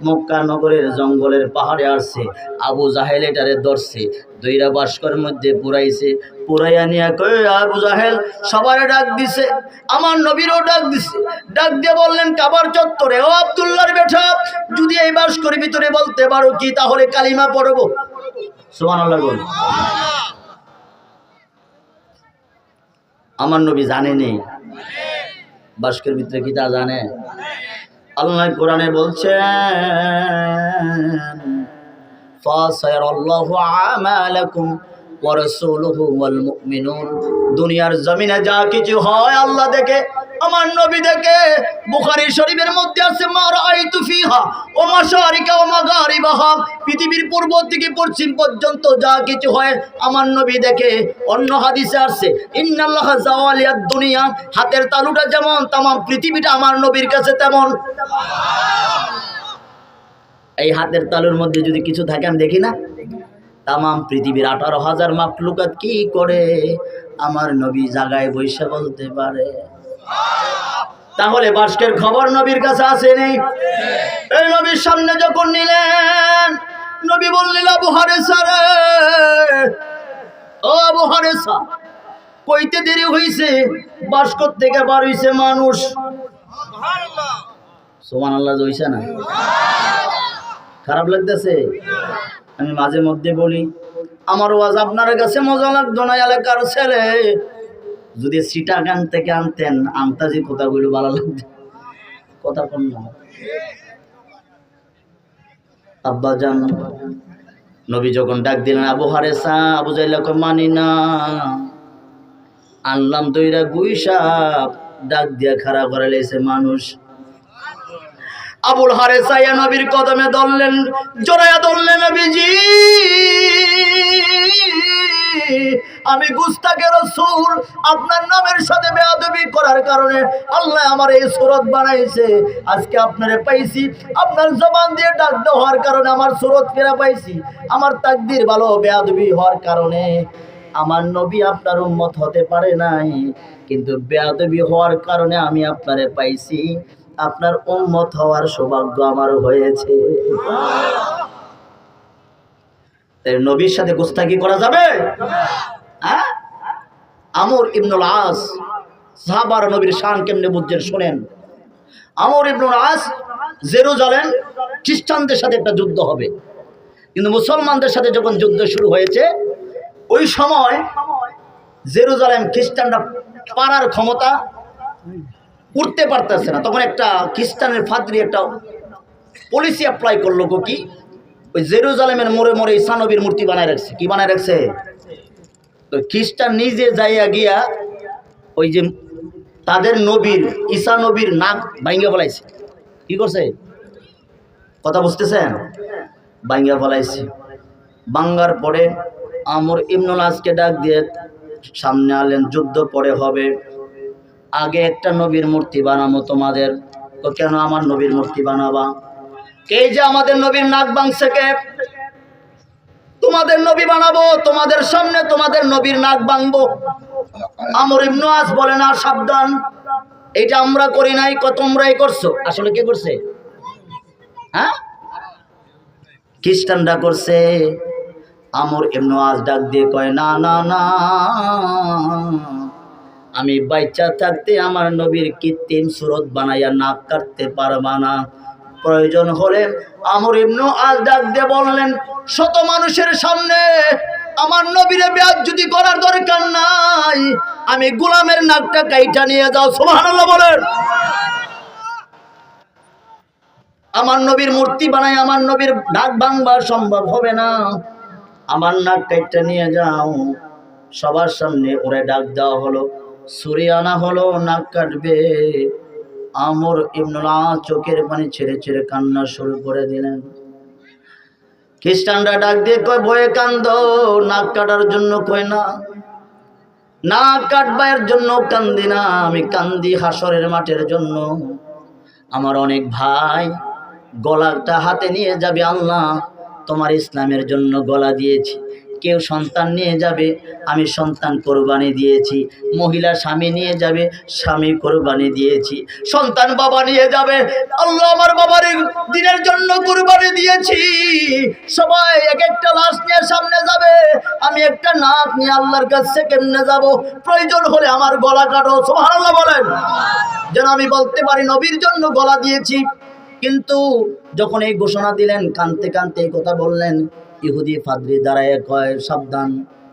মক্কা নগরের জঙ্গলের পাহাড়ে আসছে। আবু জাহেল এটারে ধরছে, দইরা বাস্কর মধ্যে পুরাইছে। পুরাইয়া নিয়ে কই, আবু জাহেল সবারে ডাক দিছে, আমার নবীরও ডাক দিছে। ডাক দিয়ে বললেন, কাবার চত্বরে, ও আব্দুল্লাহর বেটা, যদি এই বাস্কর ভিতরে বলতে পারো কি, তাহলে কালিমা পড়বো। সুবহানাল্লাহ বল। আমার নবী জানে নেই বাস্কের ভিতরে কি তা জানে? আল্লাহ কোরআনে বলছেন, ফাসায়ারাল্লাহু আমালাকুম ওয়া রাসূলুহু ওয়াল মুমিনুন। দুনিয়ার জমিনে যা কিছু হয় আল্লাহ দেখে, আমার নবী দেখে। বুখারী শরীফের মধ্যে আছে, মা রাআইতু ফিহা ওয়া মাশারিকা ওয়া মাগারিবাহা। পৃথিবীর পূর্ব থেকে পশ্চিম পর্যন্ত যা কিছু হয় আমার নবী দেখে। অন্য হাদিসে আছে, ইন্নাল্লাহা জাওয়ালিয়াদ দুনিয়া, হাতের তালুটা যেমন তামাম পৃথিবীটা আমার নবীর কাছে তেমন। এই হাতের তালুর মধ্যে যদি কিছু থাকে আমি দেখি না? তামাম পৃথিবীর 18,000 মাখলুকাত কি করে আমার নবী জাগায় বৈশা বলতে পারে? তাহলে বাস্কের খবর নবীর কাছে আছে নেই? এই নবীর সামনে যখন নিলেন, নবী বললেন আবু হারেসা রে, ও আবু হারেসা, কইতে দেরি হইছে, বাসকর থেকে বার হইছে মানুষ। সুবহানাল্লাহ হইছে না? খারাপ লাগতেছে? আমি মাঝে মধ্যে বলি আমার ওয়াজ আপনার কাছে মজা লাগতো না, এলাকার ছেলে যদি চিটাগাং থেকে আনতেন আমতাজি কথাগুলো ভালো লাগতো। কথা কম না আব্বা জান। নবী যখন ডাক দিলেন আবু হারেসা, আবু জাইল মানি না, আনলাম দইরা গুইসাপ, ডাক দিয়া খাড়া করে লেছে মানুষ। আবুল হারেসা নবীর কদমে ধরলেন, জড়াইয়া ধরলেন, নবীজি আমি গুস্তাখে রাসূল, আপনার নামের সাথে বেয়াদবি করার কারণে আল্লাহ আমার এই সুরত বানাইছে। আজকে আপনারে পাইছি, আপনার জবান দিয়ে ডাক দেওয়ার কারণে আমার সুরত ফেরা পাইছি। আমার তাকদীর ভালো, বেয়াদবি হওয়ার কারণে আমার নবী আপনার উম্মত হতে পারে নাই, কিন্তু বেয়াদবি হওয়ার কারণে আমি আপনারে পাইছি। আপনার উম্মত হওয়ার সৌভাগ্য আমার হয়েছে। নবীর সাথে গোস্তাকি করা যাবে? হ্যাঁ? আমর ইবনুল আস, সাহাবার নবীর শান কেমনে বুঝছেন শুনেন। আমর ইবনুল আস জেরুজালেম খ্রিস্টানদের সাথে একটা যুদ্ধ হবে, কিন্তু মুসলমানদের সাথে যখন যুদ্ধ শুরু হয়েছে ওই সময় জেরুজালেম খ্রিস্টানরা পারার ক্ষমতা উঠতে পারতেছে না। তখন একটা খ্রিস্টানের ফাদরি একটা পলিসি অ্যাপ্লাই করলো, কি ওই জেরুজালেমের মোড়ে মোড়ে ঈসা নবীর মূর্তি বানায় রাখছে। কি বানায় রাখছে? তো খ্রিস্টান নিজে যাইয়া গিয়া ওই যে তাদের নবীর, ঈসা নবীর নাক ভাঙ্গা ফেলাইছে। কি করছে? কথা বুঝতেছেন? ভাঙ্গা ফেলাইছে। ভাঙ্গার পরে আমর ইবনুল আসকে ডাক দিয়ে সামনে আনলেন, যুদ্ধ পরে হবে, আগে একটা নবীর মূর্তি বানাবো তোমাদের। তো কেন আমার নবীর মূর্তি বানাবা? কে যে আমাদের নবীর নাক ভাঙছে কে? তোমাদের নবী বানাবো, তোমাদের সামনে তোমাদের নবীর নাক ভাঙবো। আমর ইবনে আস বলে না, সাবধান, এটা আমরা করি নাই, তোমরাই করছো। আসলে কে করছে? হ্যাঁ, খ্রিস্টানরা করছে। আমর ইবনে আস ডাক দিয়ে কয়, না না না, আমি বাচ্চা থাকতে আমার নবীর কৃত্রিম সুরত বানাইয়া নাক কাটতে পারবা না। প্রয়োজন হলে আমর ইবনে আস ডাক দিয়ে বললেন, শত মানুষের সামনে আমার নবীরে বেয়াজ্জতি করার দরকার নাই, আমি গোলামের নাকটা কাইটা নিয়ে যাও। সুবহানাল্লাহ বলেন। আমার নবীর মূর্তি বানাই আমার নবীর নাক ভাঙবা সম্ভব হবে না, আমার নাক কাইটা নিয়ে যাও। সবার সামনে ওরে ডাক দেওয়া হলো, ছুরি আনা হলো, নাক কাটবে। আমর ইবনুল আস চোখের পানি ছেড়ে ছেড়ে কান্না শুরু করে দিলেন। খ্রিস্টানরা ডাক দিয়ে কয়, ভয়ে কান্দ, নাক কাটার জন্য কয় না, নাক কাটবার জন্য কান্দি না, আমি কান্দি হাসরের মাঠের জন্য। আমার অনেক ভাই গলাটা হাতে নিয়ে যাবে, আল্লাহ তোমার ইসলামের জন্য গলা দিয়েছি। কেউ সন্তান নিয়ে যাবে, আমি সন্তান কোরবানি দিয়েছি। মহিলা স্বামী নিয়ে যাবে, স্বামী কোরবানি দিয়েছি। সন্তান বাবা নিয়ে যাবে, আল্লাহ আমার বাবার দিনের জন্য কোরবানি দিয়েছি। সবাই এক একটা লাশ নিয়ে সামনে যাবে, আমি একটা নাক নিয়ে আল্লাহর কাছে কেমনে যাব? প্রয়োজন হলে আমার গলা কাটো। সুবহানাল্লাহ বলেন, যেন আমি বলতে পারি নবীর জন্য গলা দিয়েছি। কিন্তু যখন এই ঘোষণা দিলেন, কানতে কানতে এই কথা বললেন, ইহুদি ফাদরি দাঁড়ায় কয়, সাবধান,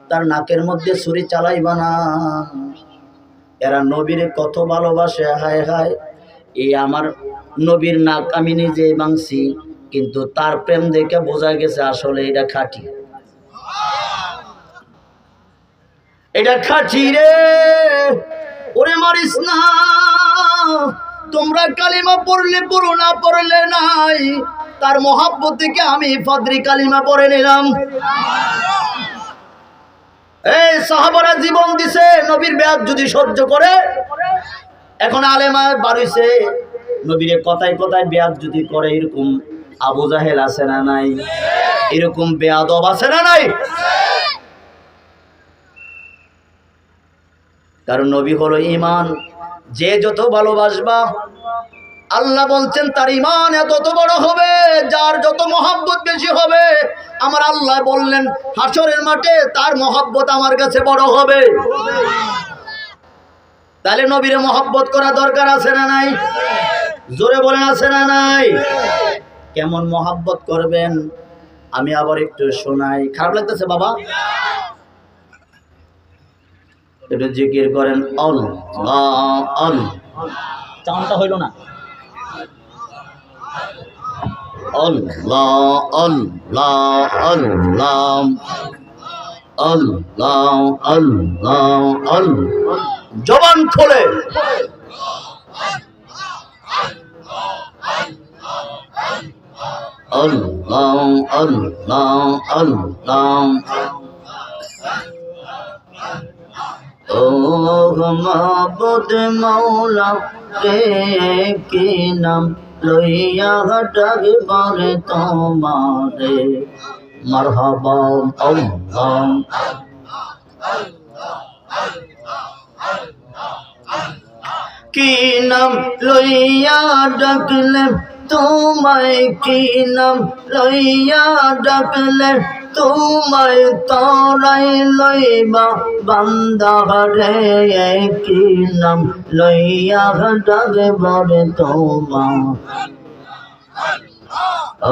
তার নাকের মধ্যে ছুরি চালাইবা না। এরা নবীর কত ভালোবাসে, হায় হায়। এই আমার নবীর নাক আমি নিজেই ভাঙছি, কিন্তু তার প্রেম দেখে বোঝা গেছে আসলে এটা খাঁটি, এটা খাঁটি রে। ওরে মারিস না, তোমরা কালিমা পড়লে পড়ো, না পড়লে নাই। তার মহাব্বত থেকে আমি ফাদরি কালিমা পড়ে নিলাম। এই সাহাবারা জীবন দিছে নবীর বেয়াজ্জতি সহ্য করে। এখন আলেমা বাড়িছে নবীর কথায় কথায় বেয়াজ্জতি করে। এরকম আবু জাহেল আছে না নাই? এরকম বেয়াদব আছে না নাই? কারণ নবী হলো ঈমান। যে যত ভালোবাসবা আল্লাহ বলছেন তার ঈমান এত বড় হবে, যার যত মহব্বত বেশি হবে, আমার আল্লাহ বললেন হাসরের মাঠে তার মহব্বত আমার কাছে বড় হবে। তাহলে নবীরে মহব্বত করা দরকার আছে না নাই? জোরে বলেন আছে না নাই? কেমন মহব্বত করবেন আমি আবার একটু শোনাই। খারাপ লাগতেছে বাবা? একটু জিকির করেন আল্লাহ আল্লাহ। চানটা হইল না। আল্লাহ আল্লাহ আল্লাহ আল্লাহ আল্লাহ আল্লাহ। জবান খোলে আল্লাহ আল্লাহ আল্লাহ। ও মাবুদ মৌলা রে কি নাম লইয়া ডাকবার তোমারে, মারহাবা আল্লাহ। কি নাম লইয়া ডাকলে তোমায়, কি নাম লইয়া ডাকলে তোমায় তরাই লইবা বান্দা রে, কি নাম লইয়া ডাকবার তোমার।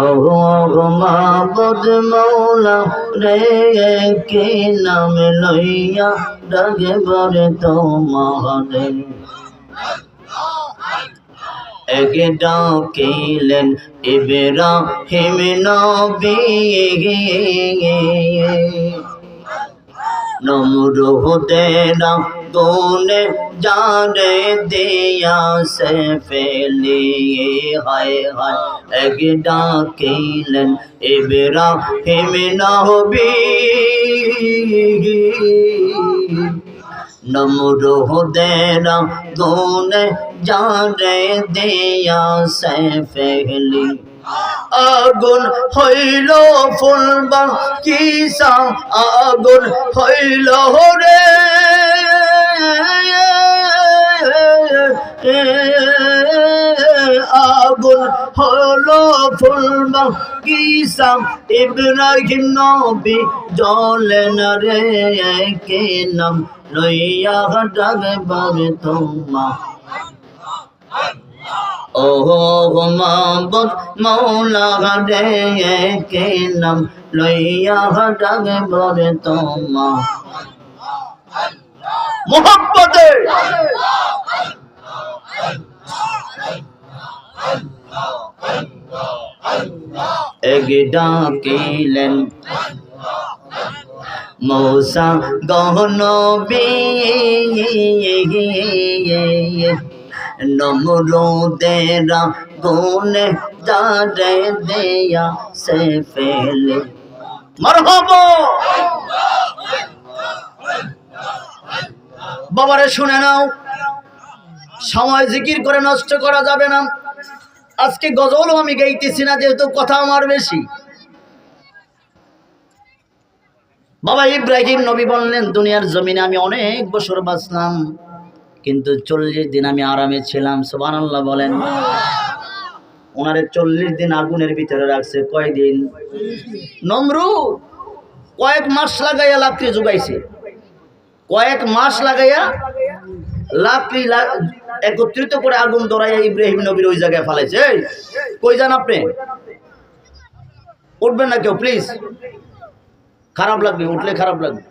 ও মাবুদ মৌলা রে কি নাম লইয়া ডাকবার তোমারে। এক ডাকিলেন ইব্রাহিম নবী, নমরুদের আগুনে জানে দিয়া সে ফেলি, হায় হায়। এক ডাকিলেন ইব্রাহিম নবী, নমরুদের আগুনে জানে দিয়া সে ফেলি। আগুন হইল ফুলবা কিসা, আগুন হইল রে, আগুন হলো ফুলবা কিসা, ইব্রাহিম নবী জ্বলেন রে, কে নাম লইয়া ডাকবার তোমা। ও মাবুদ মৌলা রে কে নাম লইয়া ডাকবার তোমা। মোহাম্মদে এক ডাকিলেন মূসা গহনবী, নমরুদের আগুনে জানে দিয়া সে ফেলে। মারহাবা। বাবারে শুনে নাও, সময় জিকির করে নষ্ট করা যাবে না। আজকে গজলও আমি গাইতেছি না, যেহেতু কথা আমার বেশি। বাবা ইব্রাহিম নবী বললেন দুনিয়ার জমিনে আমি অনেক বছর বাঁচলাম, কিন্তু 40 দিন আমি আরামে ছিলাম। সুবহানাল্লাহ বলেন। ওনারে 40 দিন আগুনের ভিতরে রাখছে। কয়দিন? নমরুদ কয়েক মাস লাগাইয়া লাকড়ি জুগাইছে, কয়েক মাস লাগাইয়া লাকড়ি একত্রিত করে আগুন ধরাইয়া ইব্রাহিম নবীর ওই জায়গায় ফালাইছে। কই যান আপনি? উঠবেন না কেউ প্লিজ, খারাপ লাগবে, উঠলে খারাপ লাগবে।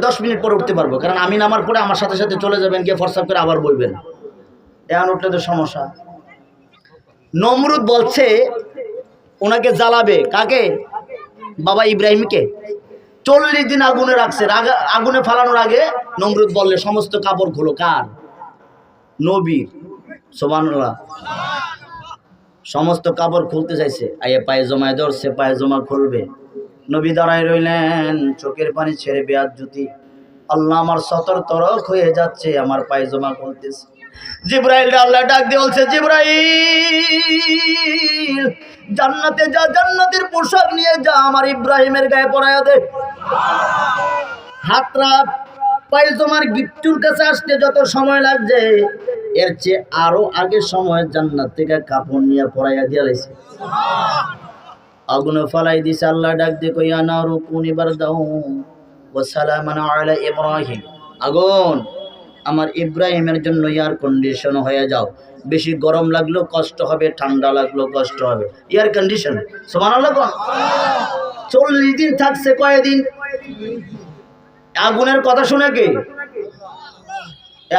10 মিনিট পরে উঠতে পারবো, কারণ আমি নামার পরে আমার সাথে সাথে চলে যাবেন, গিয়ে ফরসাপ করে আবার বলবেন। এখন উঠলে তো সমস্যা। নমরুদ বলছে ওনাকে জ্বালাবে। কাকে? বাবা ইব্রাহিমকে। 40 দিন আগুনে রাখছে। আগুনে ফালানোর আগে নমরুদ বললে সমস্ত কাপড় খোলো। কার? নবীর। সুবহানাল্লাহ। সমস্ত কাপড় খুলতে চাইছে, আইয়া পায়ে জমায় ধরছে, পায়ে জমা খুলবে। নবী দাঁড়ায় রইলেন, চোখের পানি ছেড়ে বেয়াজ্জতি। আল্লাহ আমার সতর তরক হয়ে যাচ্ছে, আমার পায়ে জমা খুলতেছে। জিবরাইল আল্লাহ ডাক দিয়ে বলছে, জিবরাইল জান্নাতে যা, জান্নাতের পোশাক নিয়ে যা, আমার ইব্রাহিমের গায়ে পরাইয়া দে। হাতরা পায়জামার গিট্টুর কাছে আসতে যত সময় লাগছে এর চেয়ে আরো আগে সময় জান্নাত থেকে কাপড় নিয়ে পরাইয়া দিয়া লাইছে। আগুনে ফালাই দিছে। আল্লাহ ডাক দিয়ে কই আনারু কুনি বারদাউ ওয়া সালামান আলা ইব্রাহিম, আগুন আমার ইব্রাহিমের জন্য এয়ার কন্ডিশন হয়ে যাও। বেশি গরম লাগলো কষ্ট হবে, ঠান্ডা লাগলো কষ্ট হবে, এয়ার কন্ডিশন। সুবহানাল্লাহ। 40 দিন থাকছে। কয়দিন? আগুনের কথা শুনে কে?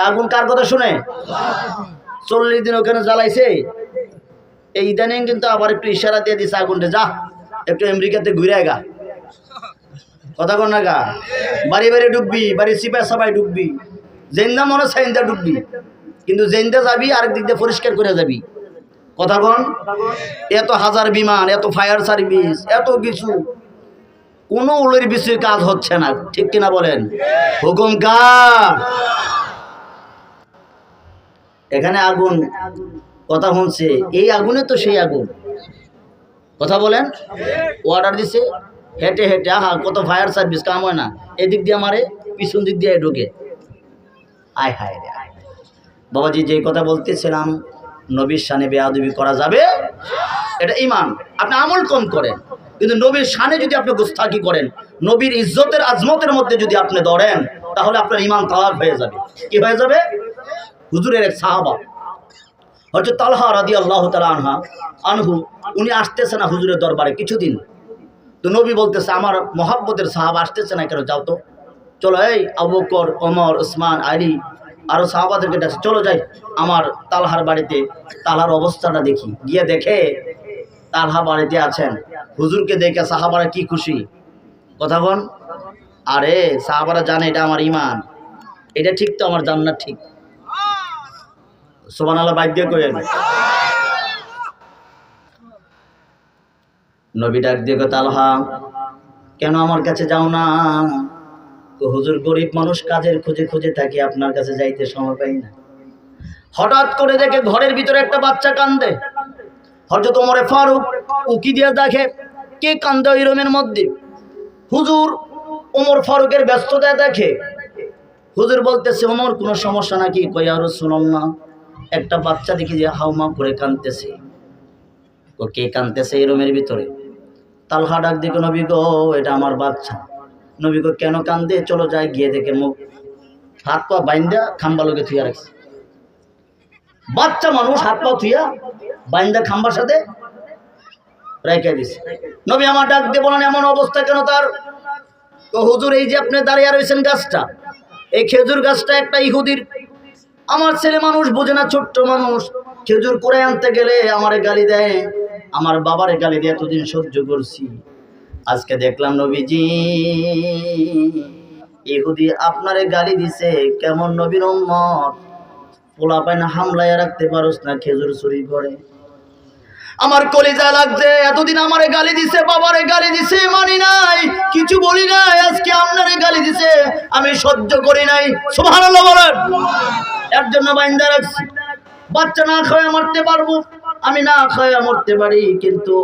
আগুন কার কথা শুনে? 40 দিন ওখানে জ্বালাইছে। এই ইদানিং কিন্তু আবার একটু ইশারা দিয়ে দিছে আগুনটা, যা একটু আমেরিকাতে ঘুরে গা। কথা কন না গা, বাড়ি বাড়ি ডুববি, বাড়ি সিপাই সবাই ডুববি, জেন্দা মনে সাইন্দা ডুববি, কিন্তু জেন্দা যাবি আরেক দিক দিয়ে পরিষ্কার করে যাবি। কথা কন। এত হাজার বিমান, এত ফায়ার সার্ভিস, এত কিছু, কোনো উলের বিষয়ে কাজ হচ্ছে না, ঠিক কিনা বলেন? হুকুম কার? এখানে আগুন কথা শুনছে, এই আগুনে তো সেই আগুন। কথা বলেন। অর্ডার দিছে, হেঁটে হেঁটে, আহা কত ফায়ার সার্ভিস, কাম হয় না, এদিক দিয়ে মারে, পিছন দিক দিয়ে ঢুকে। আয় হায় রে আয়। বাবাজি যে কথা বলতেছিলাম, নবীর শানে বেয়াদবি করা যাবে, এটা ঈমান। আপনি আমল কম করেন, কিন্তু নবীর শানে যদি আপনি গুস্তাখি করেন, নবীর ইজ্জতের আজমতের মধ্যে যদি আপনি ধরেন, তাহলে আপনার ঈমান তালাক হয়ে যাবে। কি হয়ে যাবে? হুজুরের এক সাহাবা হযরত তালহা রাদিয়াল্লাহু তাআলা আনহু, উনি আসতেছে না হুজুরের দরবারে কিছুদিন। তো নবী বলতেছে, আমার মহব্বতের সাহাবা আসতেছে না কেন, যাও তো, চলো, এই আবু বকর, ওমর, উসমান, আলী, আরো সাহাবাদেরকে ডাকছে, চলো যাই আমার তালহার বাড়িতে, তালহার অবস্থাটা দেখি। গিয়ে দেখে তালহা বাড়িতে আছেন। হুজুরকে দেখে সাহাবারা কি খুশি। কথা বল। আরে সাহাবারা জানে এটা আমার ঈমান, এটা ঠিক তো আমার জান্নাত ঠিক। সুবহানাল্লাহ। বাইক দিয়ে কইেন। নবী ডাক দিয়ে তালহা, কেন আমার কাছে যাও না? হুজুর গরিব মানুষ, কাজের খুঁজে খুঁজে থাকি, আপনার কাছে যাইতে সময় পাই না। হঠাৎ করে দেখে ঘরের ভিতরে একটা বাচ্চা কান্দে। হযরত ওমরে ফারুক উকি দিয়ে দেখে কে কান্দে ওই রুমের মধ্যে। হুজুর ওমর ফারুকের ব্যস্ততা দেখে। হুজুর বলতেছে, ওমর কোনো সমস্যা নাকি? কই ইয়া রাসূলুল্লাহ, একটা বাচ্চা দেখি যে হাউমা করে কাঁদতেছে। ও কে কাঁদতেছে এই রুমের ভিতরে? তালহা ডাক দিয়ে, নবী গো, এটা আমার বাচ্চা। নবী গো, কেন কান্দে? চলো যাই, গিয়ে দেখে মুখ হাত পা বাইন্দা খাম্বা লোকে থুইয়া রাখছে। বাচ্চা মানুষ হাত পা থুইয়া বাইন্দা খাম্বার সাথে রেখে দিছে। নবী আমার ডাক দিয়ে বলেন, এমন অবস্থা কেন তার? তো হুজুর, এই যে আপনি দাঁড়িয়ে রয়েছেন গাছটা, এই খেজুর গাছটা একটা ইহুদির। আমার ছেলে মানুষ বোঝে না, ছোট্ট মানুষ, খেজুর করে আনতে গেলে আমারে গালি দেয়, আমার বাবারে গালি দিয়ে এতদিন সহ্য করছি। আজকে দেখলাম নবীজি ইহুদি আপনারে গালি দিছে, কেমন নবীর উম্মত, পোলা পায় না হামলায় রাখতে পারোস না, খেজুর চুরি করে। আমার কলিজা লাগছে, এতদিন আমারে গালি দিছে, বাবারে গালি দিছে, মানি নাই, কিছু বলি নাই, আজকে আপনারে গালি দিছে, আমি সহ্য করি নাই। সুবহানাল্লাহ বলেন। এর জন্য বাইন্দা রাখছি। বাচ্চা না খাওয়া মরতে পারবো, আমি না খাওয়া মরতে পারি, কিন্তু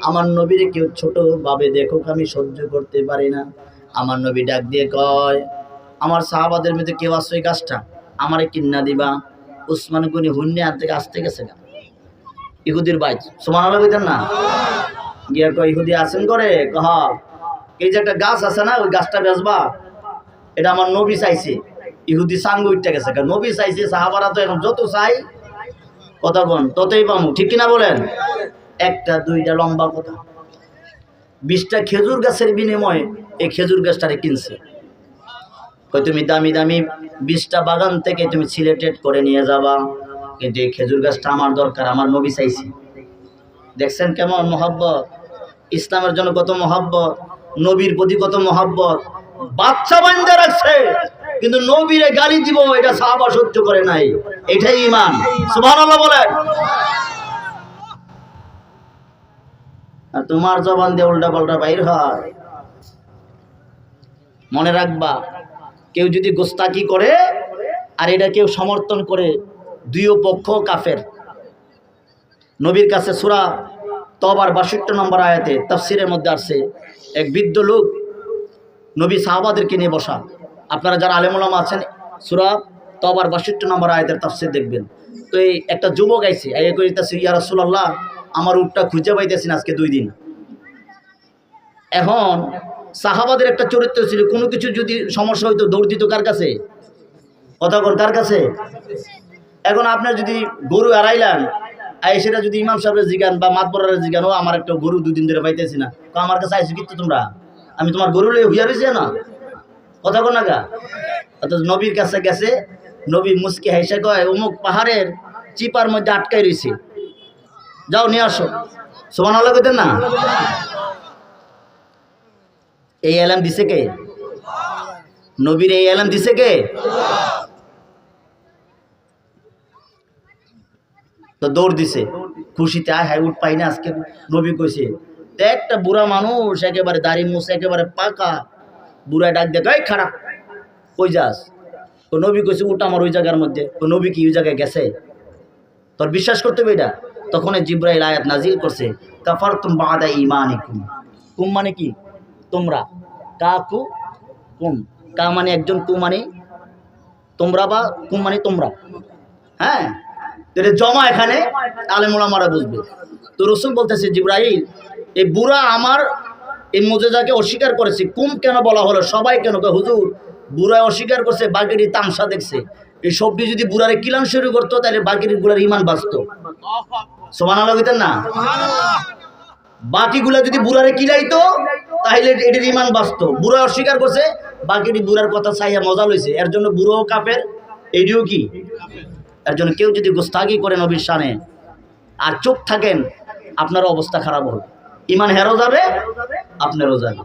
আমার নবীরে কেউ ছোট ভাবে দেখুক, আমি সহ্য করতে পারি না। আমার নবী ডাক দিয়ে কয়, আমার সাহাবাদের মধ্যে কেউ আসছে ওই গাছটা আমারে কিন্না দিবা? উসমান গনি হুন্নে হাত থেকে আসতে গেছে না ইহুদির বাইচ। সুবহানাল্লাহ কইতেন না? গিয়া কয়, ইহুদি আছেন করে? কহ, এই যে একটা গাছ আছে না, ওই গাছটা বেচবা? এটা আমার নবী চাইছে। ইহুদি সাঙ্গ উঠতে গেছে, কারণ নবী চাইছে, সাহাবারা তো এখন যত চাই কথা বল ততই পাবো, ঠিক কিনা বলেন? একটা দুইটা লম্বা কথা, 20টা খেজুর গাছের বিনিময়ে এই খেজুর গাছটারে কিনছে। কই তুমি দামি দামি 20টা বাগান থেকে তুমি সিলেক্টেড করে নিয়ে যাবা, কিন্তু এই খেজুর গাছটা আমার দরকার, আমার নবী চাইছে। দেখছেন কেমন মহব্বত, ইসলামের জন্য কত মহব্বত, নবীর প্রতি কত মহব্বত। বাচ্চা বান্দা রাখছে, কিন্তু নবীরে গালি দিব এটা সাহাবা সহ্য করে নাই। এটাই ঈমান। সুবহানাল্লাহ বলেন। আর তোমার জবান দিয়ে উল্টা পাল্টা বাইর হয়। মনে রাখবা, কেউ যদি গোস্তাকি করে আর এটা কেউ সমর্থন করে, দুই পক্ষ কাফের। নবীর কাছে সূরা তওবার 62 নম্বর আয়াতে তাফসীরের মধ্যে আসছে, এক বৃদ্ধ লোক নবী সাহাবাদেরকে নিয়ে বসা, আপনারা যারা আলেম ওলামা আছেন সূরা তওবার ৬২ নম্বর আয়াতের তাফসীর দেখবেন। তো এই একটা যুবক আইছে আইয়া কইতাছে, ইয়া রাসূলুল্লাহ, আমার উটটা খুঁজে পাইতেছি না আজকে 2 দিন। এখন সাহাবাদের একটা চরিত্র ছিল, কোনো কিছু যদি সমস্যা হইতো দৌড় দিত কার কাছে? কথা কোন কার কাছে? এখন আপনার যদি গরু হারাইলেন, সেটা যদি ইমাম সাহেবের জিগান বা মাতবরের জিগান, ও আমার একটা গরু 2 দিন ধরে পাইতেছি না, তো আমার কাছে আইসো কিন্তু তোমরা, আমি তোমার গরু লয়ে হুইয়া রয়েছে না, কথা কোন না গা। অর্থাৎ নবীর কাছে গেছে, নবী মুস্কি হাইসা কয়, অমুক পাহাড়ের চিপার মধ্যে আটকাই রয়েছে, যাও নিয়ে আসো। সুবহানাল্লাহ কইতেন না? এই এলান দিছে কে? নবীর এই এলান দিছে কে? তো দৌড় দিছে খুশিতে, আয় হায় উঠ পাই না আজকে, নবী কইছে। একটা বুড়া মানুষ একেবারে দাড়ি মুছে একেবারে পাকা, বুড়া ডাক দেখ, এই খারাপ, কই যাস? তো নবী কইছে, উঠ আমার ওই জায়গার মধ্যে। তো নবী কি ওই জায়গায় গেছে? তোর বিশ্বাস করতে হবে এটা? তখন জিব্রাইল আয়াত নাজিল করছে, কাফারতুম বাদা ঈমানিকুম। কুম মানে কি? তোমরা। কাকু কুম, কা মানে একজন, কু মানে তোমরা, বা কুম মানে তোমরা। হ্যাঁ, এটা জমা, এখানে আলেম ওলামারা বুঝবে। তো রাসূল বলতেছে, জিব্রাইল, এই বুড়া আমার এই মুজিজাকে অস্বীকার করেছে। কুম কেন বলা হলো? সবাই কেন? হুজুর, বুড়া অস্বীকার করছে, বাকিরি তামসা দেখছে। এই সবটি যদি বুড়ারে কিলান শুরু করতো, তাহলে বাকির গুলার ইমান বাঁচত। সুবহানাল্লাহ কইতেন না? বাকিগুলা যদি বুড়ারে কিলাইতো, তাহলে এটির ইমান বাঁচত। বুড়া অস্বীকার করছে, বাকিটি বুড়ার কথা চাইয়া মজা লইছে, এর জন্য বুড়াও কাফের, এটিও কি? এর জন্য কেউ যদি গোস্তাগি করে নবীর শানে আর চুপ থাকেন, আপনার অবস্থা খারাপ হবে, ইমান হেরো যাবে, আপনারও যাবে।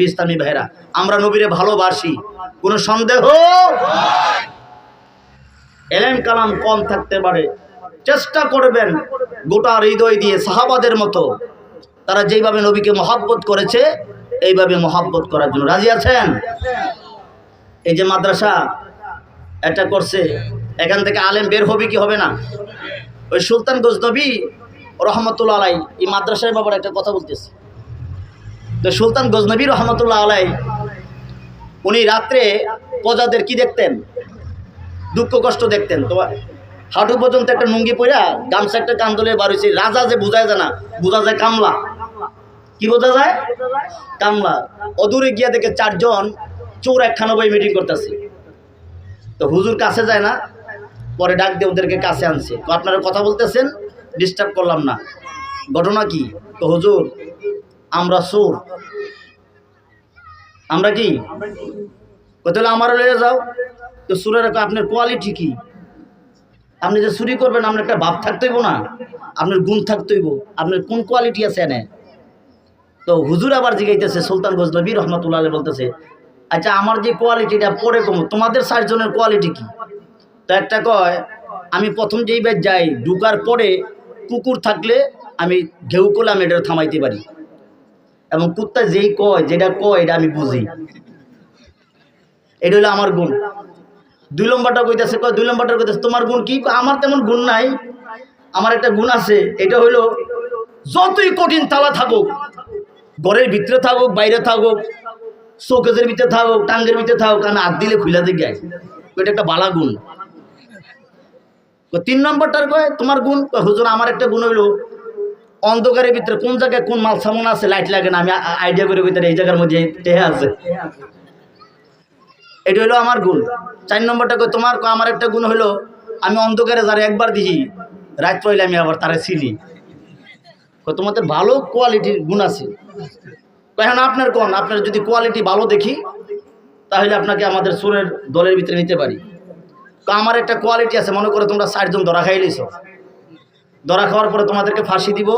ইসলামী ভাইরা, আমরা নবীরে ভালোবাসি, কোনো সন্দেহ? এলেম কালাম কম থাকতে পারে, চেষ্টা করবেন গোটা হৃদয় দিয়ে সাহাবাদের মতো তারা যেইভাবে নবীকে মহব্বত করেছে, এইভাবে মহব্বত করার জন্য রাজি আছেন? এই যে মাদ্রাসা এটা করছে, এখান থেকে আলেম বের হবে কি হবে না? ওই সুলতান গজনবী রহমতুল্লাহ আলাই এই মাদ্রাসার ব্যাপারে একটা কথা বলতেছে। তো সুলতান গজনবী রহমতুল্লাহ আলাই উনি রাত্রে প্রজাদের কি দেখতেন? দুঃখ কষ্ট দেখতেন। তো হাঁটু পর্যন্ত একটা লুঙ্গি পরা, গামছা একটা কান্দলে বার হয়েছে। রাজা যে বোঝায় যায় না, বোঝা যায় কামলা। কি বোঝা যায়? কামলা। অদূরে গিয়া দেখে 4 জন চোর একখানা বই মিটিং করতেছে। তো হুজুর কাছে যায় না, পরে ডাক দিয়ে ওদেরকে কাছে আনছে। তো আপনারা কথা বলতেছেন, ডিস্টার্ব করলাম না, ঘটনা কি? তো হুজুর, আমরা চোর। আমরা কি? তাহলে আমারও লয়ে যাও। তো চোরের আপনার কোয়ালিটি কি? আপনি যে চুরি করবেন, আপনার একটা ভাব থাকতে হইব না, আপনার গুণ থাকতে হইব, আপনার কোন কোয়ালিটি আছে এনে। তো হুজুর আবার জিগাইতেছে, সুলতান গজনবী রহমতুল্লাহ আলাইহি বলতেছে, আচ্ছা আমার যে কোয়ালিটিটা পরে কম, তোমাদের 4 জনের কোয়ালিটি কি? তো একটা কয়, আমি প্রথম যেই বার যাই, ঢুকার পরে কুকুর থাকলে আমি ঘেউ করলে আমি এটা থামাইতে পারি, এবং কুত্তা যেই কয়, যেটা কয় এটা আমি বুঝি, এটা হলো আমার গুণ। 2 নম্বরটা কইতেছে, কয় 2 নম্বরটা কইতেছে, তোমার গুণ কি? আমার তেমন গুণ নাই, আমার একটা গুণ আছে, এটা হইলো যতই কঠিন তালা থাকুক, ঘরের ভিতরে থাকুক, বাইরে থাকুক, শোকেজের ভিতরে থাকুক, টাঙ্গের ভিতরে থাকুক, আমি হাত দিলে খুলে দিয়ে গাই, এটা একটা বালা গুণ। 3 নম্বরটার কয় তোমার গুণ? হুজুর আমার একটা গুণ হইলো অন্ধকারের ভিতরে কোন জায়গায় কোন মাল সামান আছে, লাইট লাগে না, আমি আইডিয়া করে কইতে এই জায়গার মধ্যে টেহা আছে, এটা হলো আমার গুণ। 4 নম্বরটা কয় তোমার? আমার একটা গুণ হলো আমি অন্ধকারে যারা একবার দিই, রাত পড়লে আমি আবার তারা চিনি। তোমাদের ভালো কোয়ালিটির গুণ আছে। এখন আপনার কোন? আপনার যদি কোয়ালিটি ভালো দেখি, তাহলে আপনাকে আমাদের সুরের দলের ভিতরে নিতে পারি। তো আমার একটা কোয়ালিটি আছে, মনে করে তোমরা 4 জন ধরা খাইলেছ, ধরা খাওয়ার পরে তোমাদেরকে ফাঁসি দিব,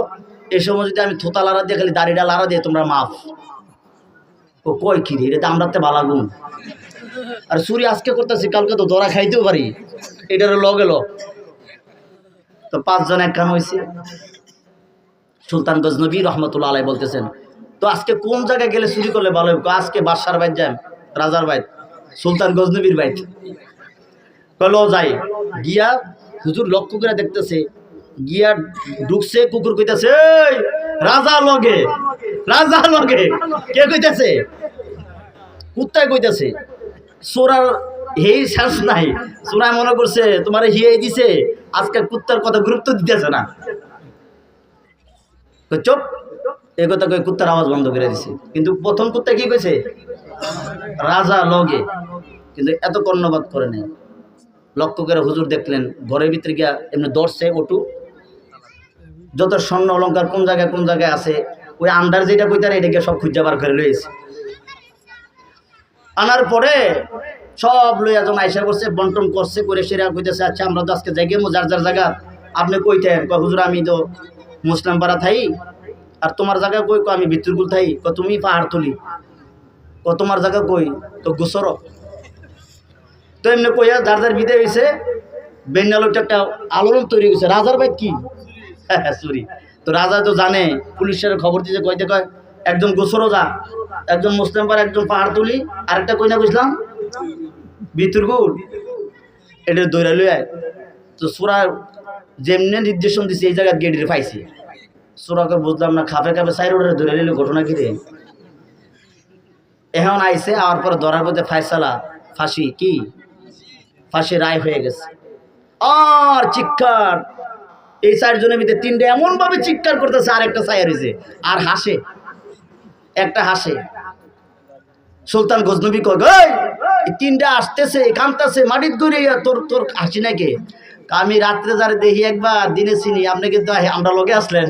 এই সময় যদি আমি থোতা লাড়া দিয়ে, খালি দাড়িটা লাড়া দিয়ে তোমরা মাফ। ও কয় কি রে, এটা আমরা তো ভালো গুণ। আর চুরি আজকে করতেছি, কালকে তো ধরা খাইতেও পারি, এটার লগে ল। তো 5 জন এক কান হয়েছে। সুলতান গজনবী রহমতুল্লাহ আলাইহি বলতেছেন, তো আজকে কোন জায়গায় গেলে চুরি করলে ভালো হবে? আজকে বাদশার বাইত যাই, রাজার বাইত, সুলতান গজনবীর বাইত। কলো যাই। গিয়া হুজুর লক্ষ্য করে দেখতেছে, গিয়া ঢুকছে, কুকুর কইতেছে, রাজা লগে, রাজা লগে। কে কইতেছে? কুত্তায় কইতেছে। সোরার হেই শেষ নাই। সোরা মনে করছে তোমার হিয়ে দিছে, আজকে কুত্তার কথা গুরুত্ব দিতেছে না। চুপ, এই কথা কয়ে কুত্তার আওয়াজ বন্ধ করে দিছে। কিন্তু প্রথম কুত্তা কি কইছে? রাজা লগে, কিন্তু এত কর্ণপাত করে নেই। লক্ষ্য করে হুজুর দেখলেন ঘরের ভিতরে গিয়া এমনি দর্শে ওটু যত স্বর্ণ অলঙ্কার কোন জায়গায় আছে, ওই আন্ডার যেটা কইতার এটাকে সব খুঁজে বার করে লইছে। আনার পরে সব লইয়া যখন আইসা করছে, বন্টন করছে, করে সেরা কইতেছে আচ্ছা আমরা তো আজকে যাই গেমো যার যার জায়গা। আপনি কইতেন কয় হুজুর আমি তো মুসলিম পাড়া থাই, আর তোমার জায়গা কই? আমি ভিতরগুল থাই। তুমি পাহাড় তুলি। তোমার জায়গা কই? তো গুসর। তো এমনি কইয়া যার যার বিদায় হয়েছে। বেঙ্গালোরটা একটা আলোড়ন তৈরি হয়েছে, রাজার ভাই কি চুরি। তো রাজা তো জানে, পুলিশের খবর দিয়েছে, কইতে কয় একজন গোসরও যা, একজন মুসলিম পাড়া, একজন পাহাড় তুলি, আরেকটা কই না বুঝলাম ভিতরগুল, এটা দৌড়া লই আয়। তো সুরা যেমনি নির্দেশন দিছে এই জায়গায় গেড়ে পাইছে। সুরাকে বুঝলাম না, খাপে খাপে সাইড ওটা ধরে নিল, ঘটনা কি রে? এখন আইসে, আর পরে ধরার মধ্যে ফায়সালা, ফাঁসি, কি ফাঁসি রায় হয়ে গেছে। আর চিৎকার, এই 4 জনের ভিতরে 3টে এমন ভাবে চিৎকার করতেছে, আর একটা ছায়া রয়েছে আর হাসে, একটা হাসে। সুলতান গজনবী কয় এই 3টা আসতেছে, কাঁদতেছে, মাটির দূরে, তোর হাসি নাকি? আমি রাত্রে যারে দেখি একবার, দিনে চিনি। আপনি কিন্তু আমরা লগে আসলেন,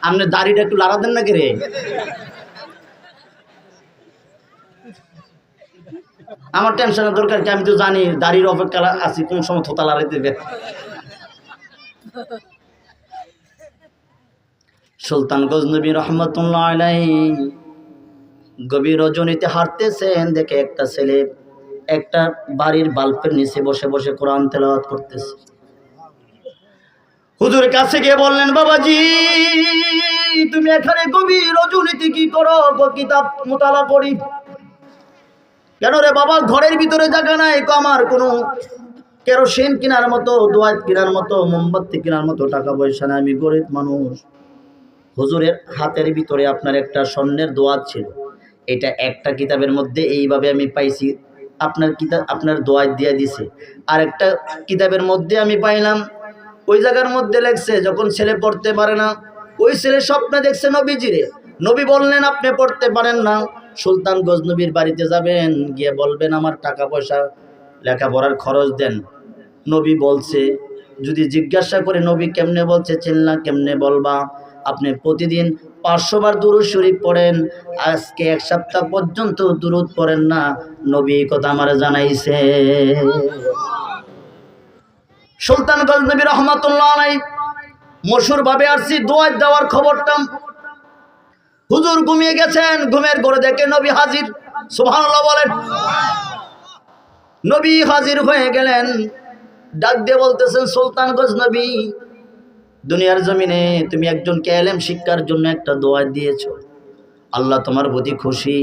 আপনি দাড়িটা একটু লাড়া দেন নাকি রে? আমার টেনশনের দরকার কি? আমি তো জানি দাড়ির অপেক্ষা আছি, কোন সময় থোতা লাড়াই দেবে। সুলতান গজনবী রহমতুল্লাহ আলাইহি গভীর রজনীতে হাঁটতেছেন, দেখে একটা ছেলে একটা বাড়ির বাল্বের নিচে বসে বসে কোরআন তেলাওয়াত করতেছে। হুজুরের কাছে গিয়ে বললেন, বাবাজি তুমি এখানে গভীর রজনীতে কি করো? কিতাব মোতালা করি। কেন রে বাবা? ঘরের ভিতরে জায়গা নাই। আমার কোনো কেরোসিন কেনার মতো, দোয়াত কেনার মতো, মোমবাতি কেনার মতো টাকা পয়সা নাই, আমি গরিব মানুষ। হুজুরের হাতের ভিতরে আপনার একটা স্বর্ণের দোয়াত ছিল, এটা একটা কিতাবের মধ্যে এইভাবে আমি পাইছি, আপনার কিতাব আপনার দোয়াত দিয়ে দিছে। আর একটা কিতাবের মধ্যে আমি পাইলাম, ওই জায়গার মধ্যে লেখছে যখন ছেলে পড়তে পারে না, ওই ছেলে স্বপ্নে দেখছে নবীজিরে। নবী বললেন আপনি পড়তে পারেন না, সুলতান গজনবীর বাড়িতে যাবেন, গিয়ে বলবেন আমার টাকা পয়সা লেখাপড়ার খরচ দেন। নবী বলছে, যদি জিজ্ঞাসা করে নবী কেমনে বলছে, চিল্লা কেমনে বলবা? আপনি প্রতিদিন 500 বার দুরূদ শরীফ পড়েন, আজকে 1 সপ্তাহ পর্যন্ত দুরূদ পড়েন না, নবী এই কথা আমার জানাইছে। সুলতান গজনবী রহমাতুল্লাহ আলাইহি মশহুর ভাবে আসছি দোয়া দেওয়ার খবরটা। হুজুর ঘুমিয়ে গেছেন, ঘুমের ঘরে দেখে নবী হাজির। সুবহানাল্লাহ বলেন। নবী হাজির হয়ে গেলেন, ডাক দিয়ে বলতেছেন, সুলতান গজনবী দুনিয়ার জমিনে তুমি একজনকে ইলম শিক্ষার জন্য একটা দোয়া দিয়েছো, আল্লাহ তোমার প্রতি খুশি।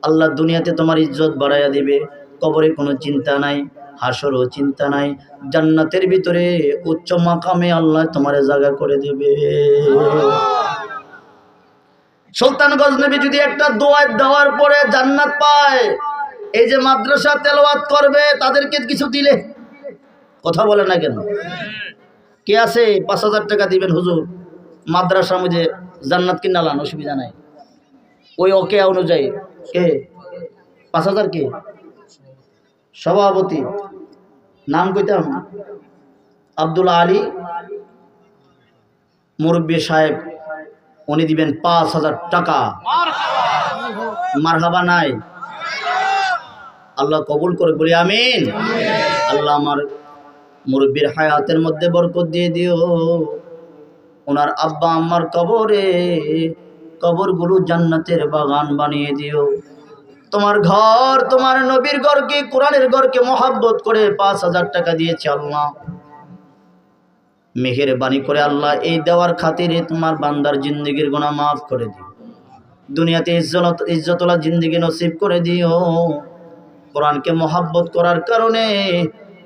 আল্লাহ দুনিয়াতে তোমার ইজ্জত বাড়াইয়া দিবে, কবরে কোনো চিন্তা নাই, হাসরও চিন্তা নাই, জান্নাতের ভিতরে উচ্চ মাকামে আল্লাহ তোমার জায়গা করে দেবে। সুলতান গজনবী যদি একটা দোয়া দেওয়ার পরে জান্নাত পায়, এই যে মাদ্রাসা তেলাওয়াত করবে তাদেরকে কিছু দিলে, কথা বলে না কেন? কে আছে 5000 টাকা দিবেন হুজুর, মাদ্রাসার মধ্যে জান্নাত কিনা লান, অসুবিধা নাই। ওই ওকে অনুযায়ী কে 5000? কে সভাপতি? নাম কইতাম, আব্দুল আলী মুরব্বী সাহেব, উনি দিবেন 5000 টাকা। মারহাবা নাই? আল্লাহ কবুল করে, বলি আমিন। আল্লাহ আমার মুরব্বীর হায়াতের মধ্যে বরকত দিয়ে দিও, ওনার আব্বা আম্মার কবরগুলো জান্নাতের বাগান বানিয়ে দিও। তোমার ঘর, তোমার নবীর ঘরকে, কোরআনের ঘরকে মহব্বত করে 5000 টাকা দিয়েছে আল্লাহ, মেহেরবানি করে আল্লাহ এই দেওয়ার খাতিরে তোমার বান্দার জিন্দেগির গুনাহ মাফ করে দিও, দুনিয়াতে ইজ্জতওয়ালা জিন্দেগি নসিব করে দিও। কোরআনকে মহব্বত করার কারণে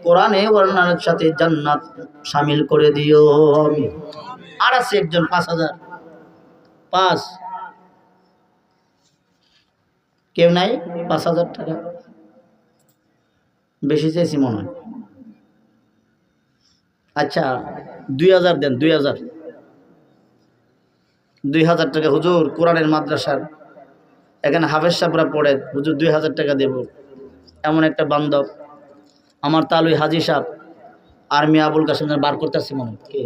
কোরআনে ওয়ার্ণার সাথে জান্নাত শামিল করে দিও। আর আছে একজন 5000, 5 কেউ নাই? 5,000 টাকা বেশি চাইছি মনে হয়। আচ্ছা 2,000 দেন, 2,000 টাকা। হুজুর কোরআনের মাদ্রাসার এখানে হাফেজ সাহেবরা পড়ে, হুজুর 2,000 টাকা দেব। এমন একটা বান্ধব আমার তালুই হাজি সাহেব আর্মি আবুল কাসেম বার করতেছি মনে হয়। কে?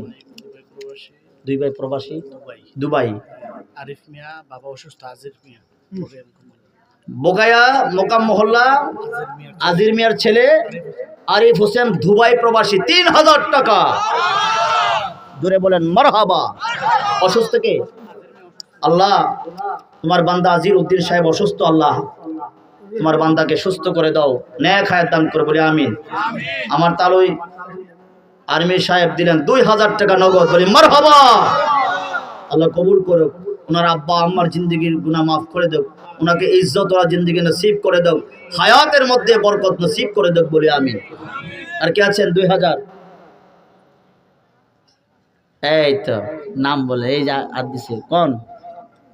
2 ভাই প্রবাসী দুবাই। আরিফ মিয়া বাবা অসুস্থ, আজির মিয়া বোকায়া মোকাম মহল্লা আজির মিয়ার ছেলে আরিফ হোসেন দুবাই প্রবাসী 3,000 টাকা। জোরে বলেন মারহাবা। অসুস্থ কে? আল্লাহ তোমার বান্দা আজির উদ্দিন সাহেব অসুস্থ, আল্লাহ তোমার বান্দাকে সুস্থ করে দাও, নেক হায়াত দান করে, বলি আমিন। আমার তালুই আর্মি সাহেব দিলেন 2,000 টাকা নগদ, বলি মারহাবা। আল্লাহ কবুল করুক, ওনার আব্বা আম্মার জিন্দগির গুনাহ মাফ করে দাও, ওনাকে ইজ্জত ওরা জিন্দগি নসিব করে দাও, হায়াতের মধ্যে বরকত নসিব করে দাও, বলি আমিন। আর কে আছেন? 2,000। এই তো নাম বলে, এই যে আর দিছে কোন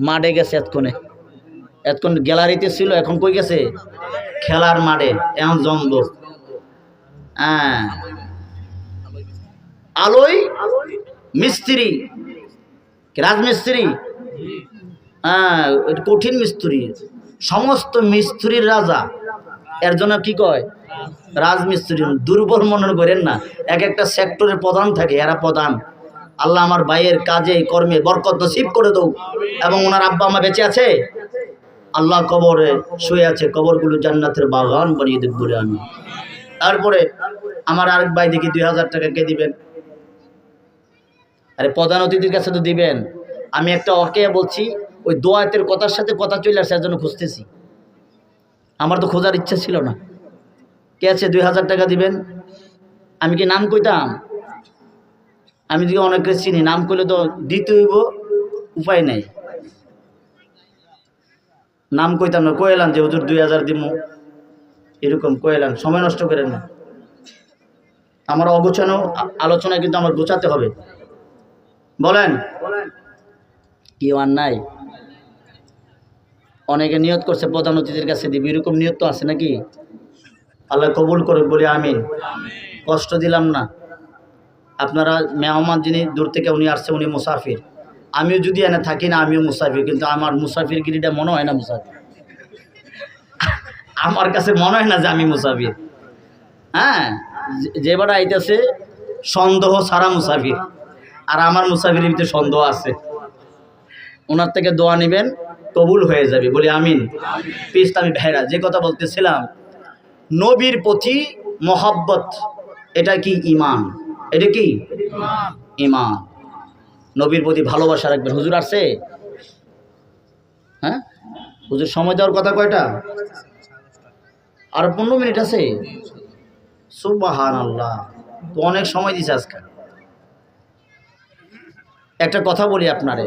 মাঠে গেছে, এতক্ষণ গ্যালারিতে ছিল, এখন কই গেছে? খেলার মাঠে। এখন জমব। হ্যাঁ আলোই মিস্ত্রি, রাজমিস্ত্রি। হ্যাঁ কঠিন মিস্ত্রি, সমস্ত মিস্ত্রির রাজা। এর জন্য কি কয়? রাজমিস্ত্রি। দুর্বল মনে করেন না, এক একটা সেক্টরের প্রধান থাকে, এরা প্রধান। আল্লাহ আমার ভাইয়ের কাজে কর্মে বরকত নসিব করে দাও, এবং ওনার আব্বা আমা বেঁচে আছে, আল্লাহ কবরে শুয়ে আছে, কবরগুলো জান্নাতের বাগান বানিয়ে দেব, বলে আমি। তারপরে আমার আরেক ভাই দেখি 2,000 টাকা কে দিবেন? আরে প্রধান অতিথির কাছে তো দিবেন। আমি একটা ওকে বলছি, ওই দোয়াতের কথার সাথে কথা চলে আসছে, এর জন্য খুঁজতেছি। আমার তো খোঁজার ইচ্ছা ছিল না। কে আছে? 2,000 টাকা দিবেন। আমি কি নাম কইতাম? আমি যদি অনেকে চিনি, নাম করলে তো দিতে হইব, উপায় নাই। নাম কইতাম না, কইলাম যে হুজুর 2,000 দিব, এরকম কইলাম। সময় নষ্ট করেন না। আমার অগোছানো আলোচনায় কিন্তু আমার গোছাতে হবে। বলেন কি অন্যায়? অনেকে নিয়ত করছে প্রধান অতিথির কাছে দিবি, এরকম নিয়ত তো আছে নাকি? আল্লাহ কবুল করুক, বলি আমিন। কষ্ট দিলাম না। আপনারা মেহমান যিনি দূর থেকে উনি আসছে, উনি মুসাফির। আমিও যদি এনে থাকি না, আমিও মুসাফির, কিন্তু আমার মুসাফির গিরিটা মনে হয় না মুসাফির। আমার কাছে মনে হয় না যে আমি মুসাফির। হ্যাঁ যে বাড়া আইতেছে সন্দেহ ছাড়া মুসাফির, আর আমার মুসাফিরের ভিতরে সন্দেহ আছে। ওনার থেকে দোয়া নেবেন, কবুল হয়ে যাবে, বলি আমিন। ইসলামী ভাইরা, যে কথা বলতেছিলাম, নবীর প্রতি মহব্বত, এটা কি ঈমান? এটা কি ঈমান? নবীর প্রতি ভালোবাসা রাখবেন। হুজুর আসছে? হ্যাঁ হুজুর সময় দেওয়ার কথা কয়টা? আর 15 মিনিট আছে। সুবহানাল্লাহ, তো অনেক সময় দিছে আজকে। একটা কথা বলি আপনারে,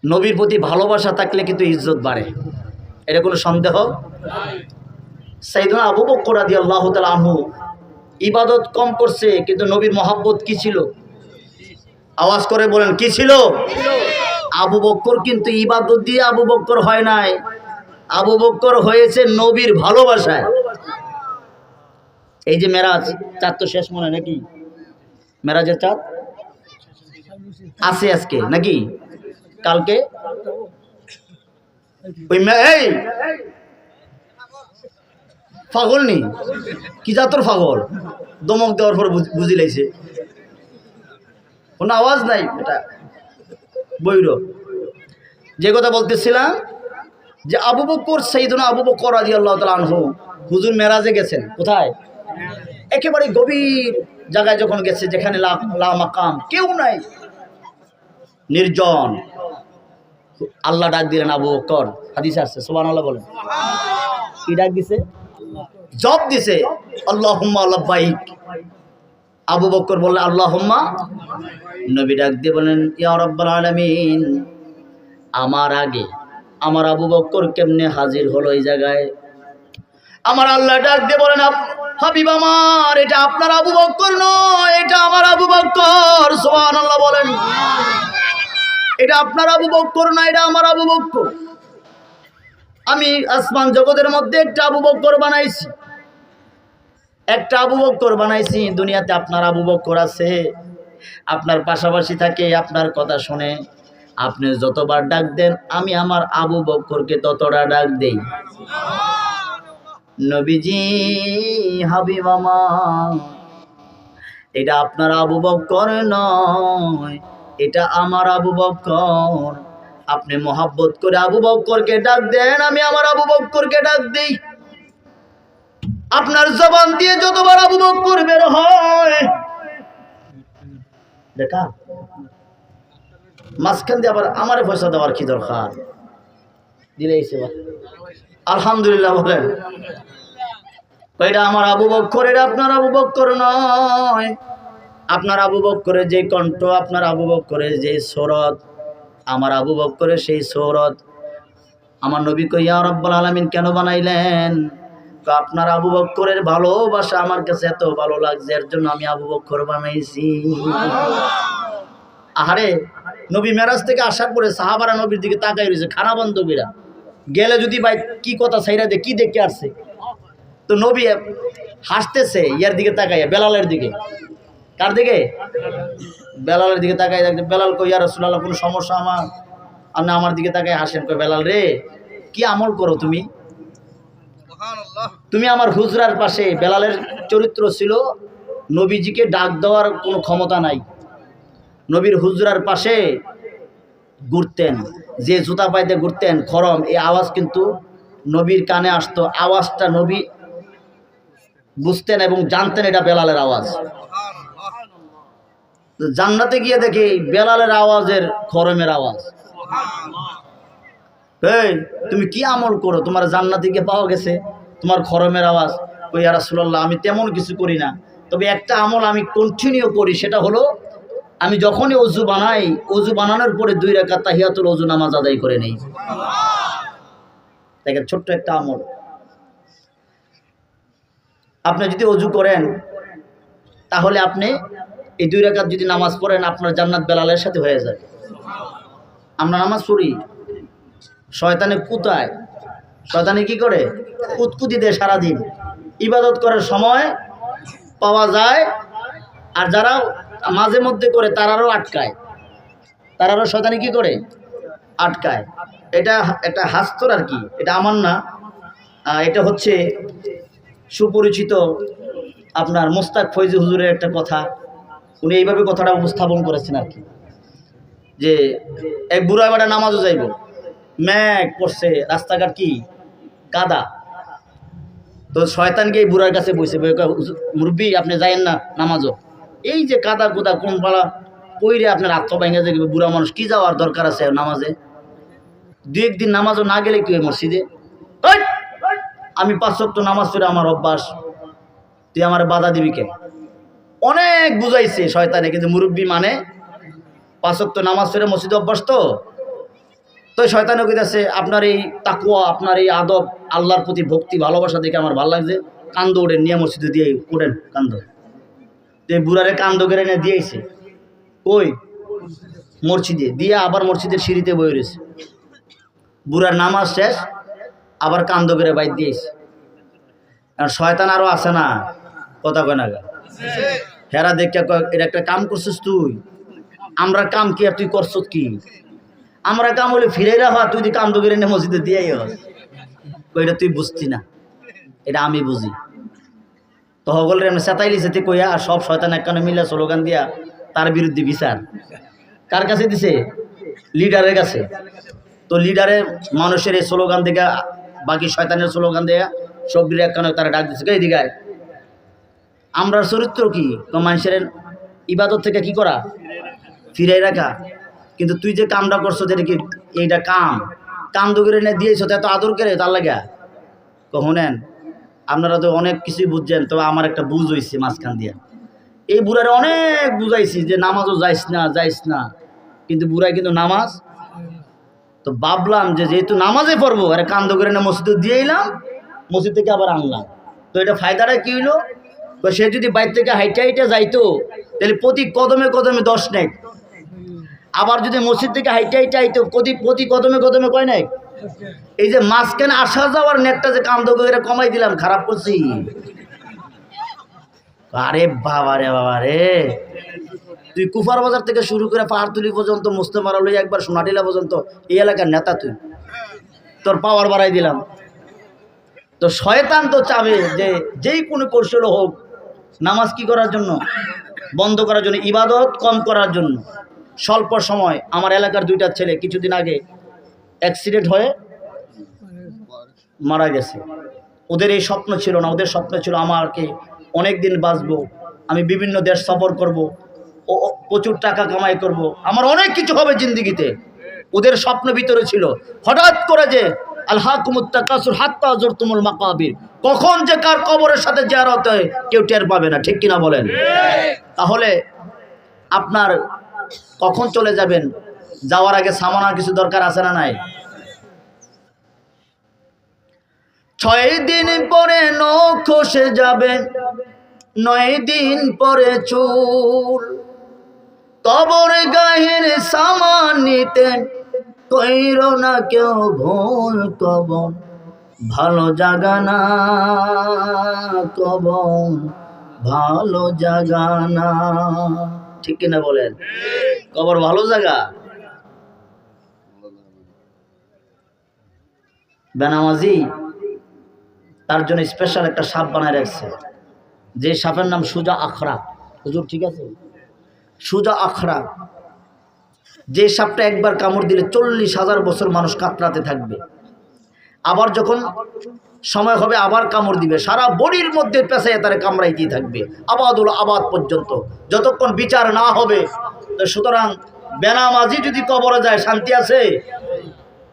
নবীর প্রতি ভালোবাসা থাকলে কিন্তু ইজ্জত বাড়ে, এটা কোনো সন্দেহ? সাইয়েদনা আবু বকর রাদিয়াল্লাহু তাআলা আনহু ইবাদত কম করছে, কিন্তু নবীর মহব্বত কি ছিল? আওয়াজ করে বলেন, কি ছিল? আবু বকর কিন্তু ইবাদত দিয়ে আবু বকর হয় নাই, আবু বকর হয়েছে নবীর ভালোবাসায়। এই যে মেরাজ, চাঁদ তো শেষ মনে নাকি? মেরাজের চাঁদ আছে আজকে নাকি কালকে? ওই এই পাগল নি, কি জাতর পাগল? দমক দেওয়ার পর বুঝি লাইছে, কোনো আওয়াজ নাই। এটা বৈর। যে কথা বলতেছিলাম, যে আবু বকর, সাইয়েদনা আবু বকর রাদিয়াল্লাহু তাআলা আনহু হুজুর মেরাজে গেছেন। কোথায়? একেবারে গভীর জায়গায় যখন গেছে, যেখানে লা মাকাম, কেউ নাই, নির্জন। আল্লাহ ডাক দিলেন আবু বকর, হাদিসে আসছে, সুবহানাল্লাহ বলেন। কি ডাক দিছে? জব দিছে, আল্লাহুম্মা লাব্বাইক। আবু বকর বললেন আল্লাহুম্মা। নবী ডাক দিয়ে বলেন, ইয়া রাব্বাল আলামিন, আমার আগে আমার আবু বকর কেমনে হাজির হলো এই জায়গায়? আমার আল্লাহ ডাক দিয়ে বলেন, হাবিব আমার, এটা আপনার আবু বকর নয়, এটা আমার আবু বকর। সুবহানাল্লাহ বলেন। এটা আপনার আবু বকর না, এটা আমার আবু বকর। আমি আসমান জগতের মধ্যে একটা আবু বকর বানাইছি, একটা আবু বকর বানাইছি। দুনিয়াতে আপনার আবু বকর আছে, আপনার পাশাপাশি থাকে, আপনার কথা শুনে। আপনি যতবার ডাক দেন আমি আমার আবু বকরকে ততটা ডাক দেই। নবীজি হাবিব আমার, এটা আপনার আবু বকর নয়, এটা আমার আবু বকর। আপনি মোহাব্বত করে আবু বকরকে ডাক দেন, আমি আমার আবু বকরকে ডাক দেই। আপনার জবান দিয়ে যতবার আবু বকর বের হয়, দেখা মাঝখান দিয়ে আবার আমারে পয়সা দেওয়ার কি দরকার? দিলেই সেবা আলহামদুলিল্লাহ বলেন। এটা আমার আবু বকর, এটা আপনার আবু বকর নয়। আপনার আবু বকরের যে কণ্ঠ, আপনার আবু বকরের যে সূরত, আমার আবু বকরের সেই সূরত। আমার নবী কই, ইয়া রাব্বুল আলামিন কেন বানাইলেন? আপনার আবু বকরের ভালোবাসা আমার কাছে এত ভালো লাগছে, এর জন্য আমি আবু বকর বানাইছি। আহারে, নবী মেরাজ থেকে আসার পরে সাহাবারা নবীর দিকে তাকাই রয়েছে, খানা বন্ধ কইরা। গেলে যদি ভাই কি কথা ছাইরা দে, কি দেখে আসছে? তো নবী হাসতেছে ইয়ার দিকে তাকাইয়া, বেলালের দিকে। কার দিকে? বেলালের দিকে তাকাই। বেলাল কই, ইয়া রাসূলুল্লাহ কোনো সমস্যা আমার? আপনি আমার দিকে তাকাই হাসেন। কই, বেলাল রে, কি আমল করো তুমি? তুমি আমার হুজরার পাশে। বেলালের চরিত্র ছিল নবীজিকে ডাক দেওয়ার কোনো ক্ষমতা নাই। নবীর হুজরার পাশে ঘুরতেন, যে জুতা পাইতে ঘুরতেন খরম, এই আওয়াজ কিন্তু নবীর কানে আসতো। আওয়াজটা নবী বুঝতেন এবং জানতেন এটা বেলালের আওয়াজ। জান্নাতে গিয়ে দেখি বেলালের আওয়াজের খরমের আওয়াজ। এই তুমি কি আমল করো, তোমার জান্নাতে গিয়ে পাওয়া গেছে, তোমার খরমের আওয়াজ? কই, ইয়া রাসূলুল্লাহ আমি তেমন কিছু করি না, তবে একটা আমল আমি কন্টিনিউ করি, সেটা হলো আমি যখনই অজু বানাই, অজু বানানোর পরে 2 রাকাত তাহিয়াতুল অজু নামাজ আদায় করে নেই। দেখেন, ছোট্ট একটা আমল। আপনি যদি অজু করেন তাহলে আপনি এই 2 রাকাত যদি নামাজ পড়েন, আপনার জান্নাত বেলালের সাথে হয়ে যায়। আমরা নামাজ পড়ি, শয়তানে কুতায়, শয়তানে কি করে? কুতকুতি দেয় সারাদিন। ইবাদত করার সময় পাওয়া যায়, আর যারা মাঝে মধ্যে করে তারারও আটকায়, তারারও শয়তানে কি করে? আটকায়। এটা একটা হাস্তর আর কি, এটা আমার না, এটা হচ্ছে সুপরিচিত আপনার মোস্তাক ফৈজি হুজুরের একটা কথা। উনি এইভাবে কথাটা উপস্থাপন করেছেন আর কি, যে এক বুড়া বেটা নামাজও যাইব, ম্যাঘ পড়ছে, রাস্তাঘাট কি কাদা। তো শয়তানকে এই বুড়ার কাছে বসে, মুরব্বী আপনি যাইয়েন না নামাজও, এই যে কাদা কুদা কোন পালা পইরে আপনার আত্ম ভেঙে যাবে, বুড়া মানুষ কি যাওয়ার দরকার আছে নামাজে? 2-1 দিন নামাজও না গেলে কি হয় মসজিদে? আমি 5 ওয়াক্ত নামাজ পড়ে আমার অভ্যাস, তুই আমার বাধা দিবি কে? অনেক বুঝাইছে শয়তানে, কিন্তু মুরব্বী মানে 5 ওয়াক্ত নামাজ পড়ে মসজিদে অভ্যাস। তো শয়তানে কইতাছে আপনার এই তাকওয়া, আপনার এই আদব, আল্লাহর প্রতি ভক্তি ভালোবাসা দেখে আমার ভালো লাগছে, কান্দ ওঠেন, নিয়ে মসজিদে দিয়ে ওঠেন কান্দ। তো এই বুড়ারে কান্দ করে নিয়ে দিয়েছে ওই মসজিদে, দিয়ে আবার মসজিদের সিঁড়িতে বয়ে রয়েছে। বুড়ার নামাজ শেষ, আবার কান্দ করে বাইর দিয়েছে। আর শয়তান আরো আছে না, কথা কয় না গা, হেরা দেখে এটা একটা কাম করছিস তুই, আমরা কাম কি আর তুই করছিস কি? আমরা কাম হলে ফিরে রাখা, তুই যদি কান্দ করে নিয়ে মসজিদে দিয়েই হস। এটা তুই বুঝতি না, এটা আমি বুঝি। তো হগল রে সেতাই লিছে কইয়া, আর সব শয়তান একখানে মিলে স্লোগান দিয়া তার বিরুদ্ধে বিচার। কার কাছে দিছে? লিডারের কাছে। তো লিডারের মানুষের এই স্লোগান থেকে, বাকি শয়তানের স্লোগান দেয়া সব একখানে তারা ডাক দিচ্ছে, এই দিঘায় আমরার চরিত্র কি? মানুষের ইবাদত থেকে কি করা? ফিরাই রাখা। কিন্তু তুই যে কামটা করছো, যেটা কি এইটা কাম দোগরে নিয়ে দিয়েছ, এত আদর করে তার লাগা কখনেন? আপনারা তো অনেক কিছুই বুঝছেন, তো আমার একটা বুঝ হয়েছে মাঝখান দিয়া। এই বুড়ারে অনেক বুঝাইছি যে নামাজও যাইস না, কিন্তু বুড়াই কিন্তু নামাজ। তো ভাবলাম যে যেহেতু নামাজে পড়বো, আরে কান্দ করে না মসজিদে দিয়ে এলাম, মসজিদ থেকে আবার আনলাম। তো এটা ফায়দাটা কি হইলো? তো সে যদি বাইর থেকে হাইটা যাইতো, তাহলে প্রতি কদমে 10 নেক। আবার যদি মসজিদ থেকে হাইটা আইতো, প্রতি কদমে কয় নেক? এই যে মাঝখানে আসা যাওয়ার নেটটা যে কাম করে কমাই দিলাম, খারাপ করছি? আরে বাবা রে বাবা রে, তুই কুফার বাজার থেকে শুরু করে পাহাড়তুলি পর্যন্ত, মুস্তেমারা লই একবার সোনাটিলা পর্যন্ত এই এলাকার নেতা তুই, তোর পাওয়ার বাড়াই দিলাম। তো শয়তান তো চাবে যে যেই কোনো কৌশল হোক নামাজ কি করার জন্য? বন্ধ করার জন্য, ইবাদত কম করার জন্য। স্বল্প সময় আমার এলাকার দুইটা ছেলে কিছুদিন আগে অ্যাক্সিডেন্ট হয়ে মারা গেছে। ওদের এই স্বপ্ন ছিল না, ওদের স্বপ্ন ছিল আমাকে অনেক দিন বাঁচবো, আমি বিভিন্ন দেশ সফর করব, ও প্রচুর টাকা কামাই করব, আমার অনেক কিছু হবে জিন্দিগিতে। ওদের স্বপ্ন ভিতরে ছিল। হঠাৎ করে যে আলহাকুমুত তাকাসুর হাত্তা যুরতুমুল মাকাবির, কখন যে কার কবরের সাথে জিয়ারত হয় কেউ টের পাবে না, ঠিক কিনা বলেন? তাহলে আপনার কখন চলে যাবেন, যাওয়ার আগে সামানা কিছু দরকার আছে না নাই? 6 দিন পরে নখ খসে যাবে, 9 দিন পরে চুল, কবর গায়ের সামান নিতে কইর না কেউ ভুল, কবর ভালো জাগা না, কবর ভালো জাগা না, ঠিক কিনা বলেন? কবর ভালো জায়গা? বেনামাজি তার জন্য স্পেশাল একটা সাপ বানায় রাখছে, যে সাপের নাম সুজা আখড়া। হুজুর ঠিক আছে? সুজা আখড়া, যে সাপটা একবার কামড় দিলে 40,000 বছর মানুষ কাতরাতে থাকবে। আবার যখন সময় হবে আবার কামড় দিবে, সারা বডির মধ্যে পেঁচাইয়ে তারা কামড়াইতেই থাকবে আবাদুল আবাদ পর্যন্ত, যতক্ষণ বিচার না হবে। তো সুতরাং বেনামাজি যদি কবরে যায় শান্তি আছে?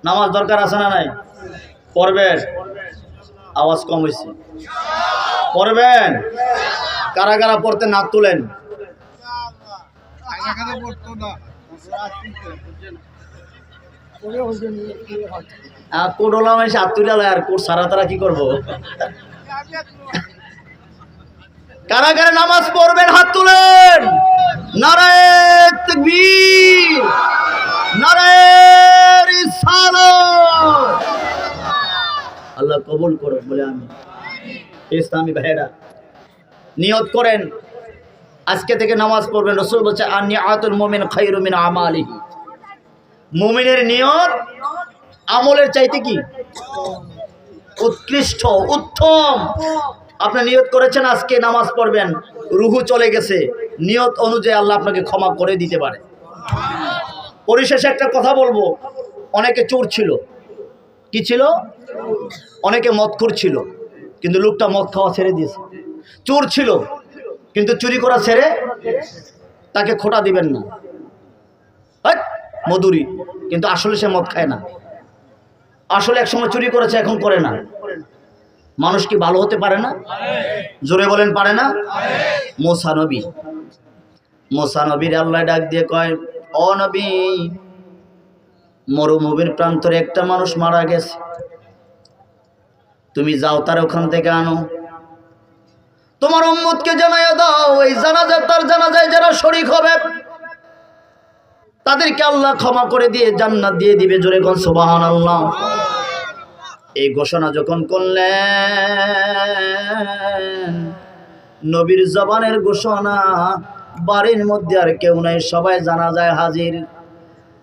নামাজ দরকার আছে না নাই? পড়বেন? আওয়াজ কম হয়েছে, পড়বেন? কারা কারা পড়তে না তুলেন? কোডলা মানে হাত তুলে আর কোড সারা তারা কি করবো? কারা কারা নামাজ পড়বেন হাত তুলেন? নারায়ে তাকবীর, নারায়ে রিসালাত। আল্লাহ কবুল করুন বলে আমি। ইসলামী ভাইরা নিয়ত করেন আজকে থেকে নামাজ পড়বেন। রাসূল বলছে আনিয়াতুল মুমিন খায়রু মিন আমালিহি, মুমিনের নিয়ত আমলের চাইতে কি উৎকৃষ্ট, উত্তম। আপনি নিয়ত করেছেন আজকে নামাজ পড়বেন, রুহু চলে গেছে, নিয়ত অনুযায়ী আল্লাহ আপনাকে ক্ষমা করে দিতে পারে। পরিশেষে একটা কথা বলবো, অনেকে চোর ছিল, কি ছিল? অনেকে মদখোর ছিল, কিন্তু লোকটা মদ খাওয়া ছেড়ে দিয়েছে। চোর ছিল কিন্তু চুরি করা ছেড়ে, তাকে খোটা দিবেন না, মধুরি, কিন্তু আসলে সে মদ খায় না, আসলে একসময় চুরি করেছে এখন করে না। মানুষ কি ভালো হতে পারে না? জোরে বলেন পারে না? মুসা নবী, মুসা নবীর আল্লাহ ডাক দিয়ে কয়, ও নবী, মরুভূমির প্রান্তরে একটা মানুষ মারা গেছে, তুমি যাও তার ওখান থেকে আনো, তোমার উম্মতকে জানাইয়া দাও এই জানাজা, তার জানাজায় যারা শরীক হবে তাদেরকে আল্লাহ ক্ষমা করে দিয়ে জান্নাত দিয়ে দিবে। জোরে কোন সুবহানাল্লাহ। এই ঘোষণা যখন করলেন, নবীর জবানের ঘোষণা, বাড়ির মধ্যে আর কেউ নাই, সবাই জানাজায় হাজির।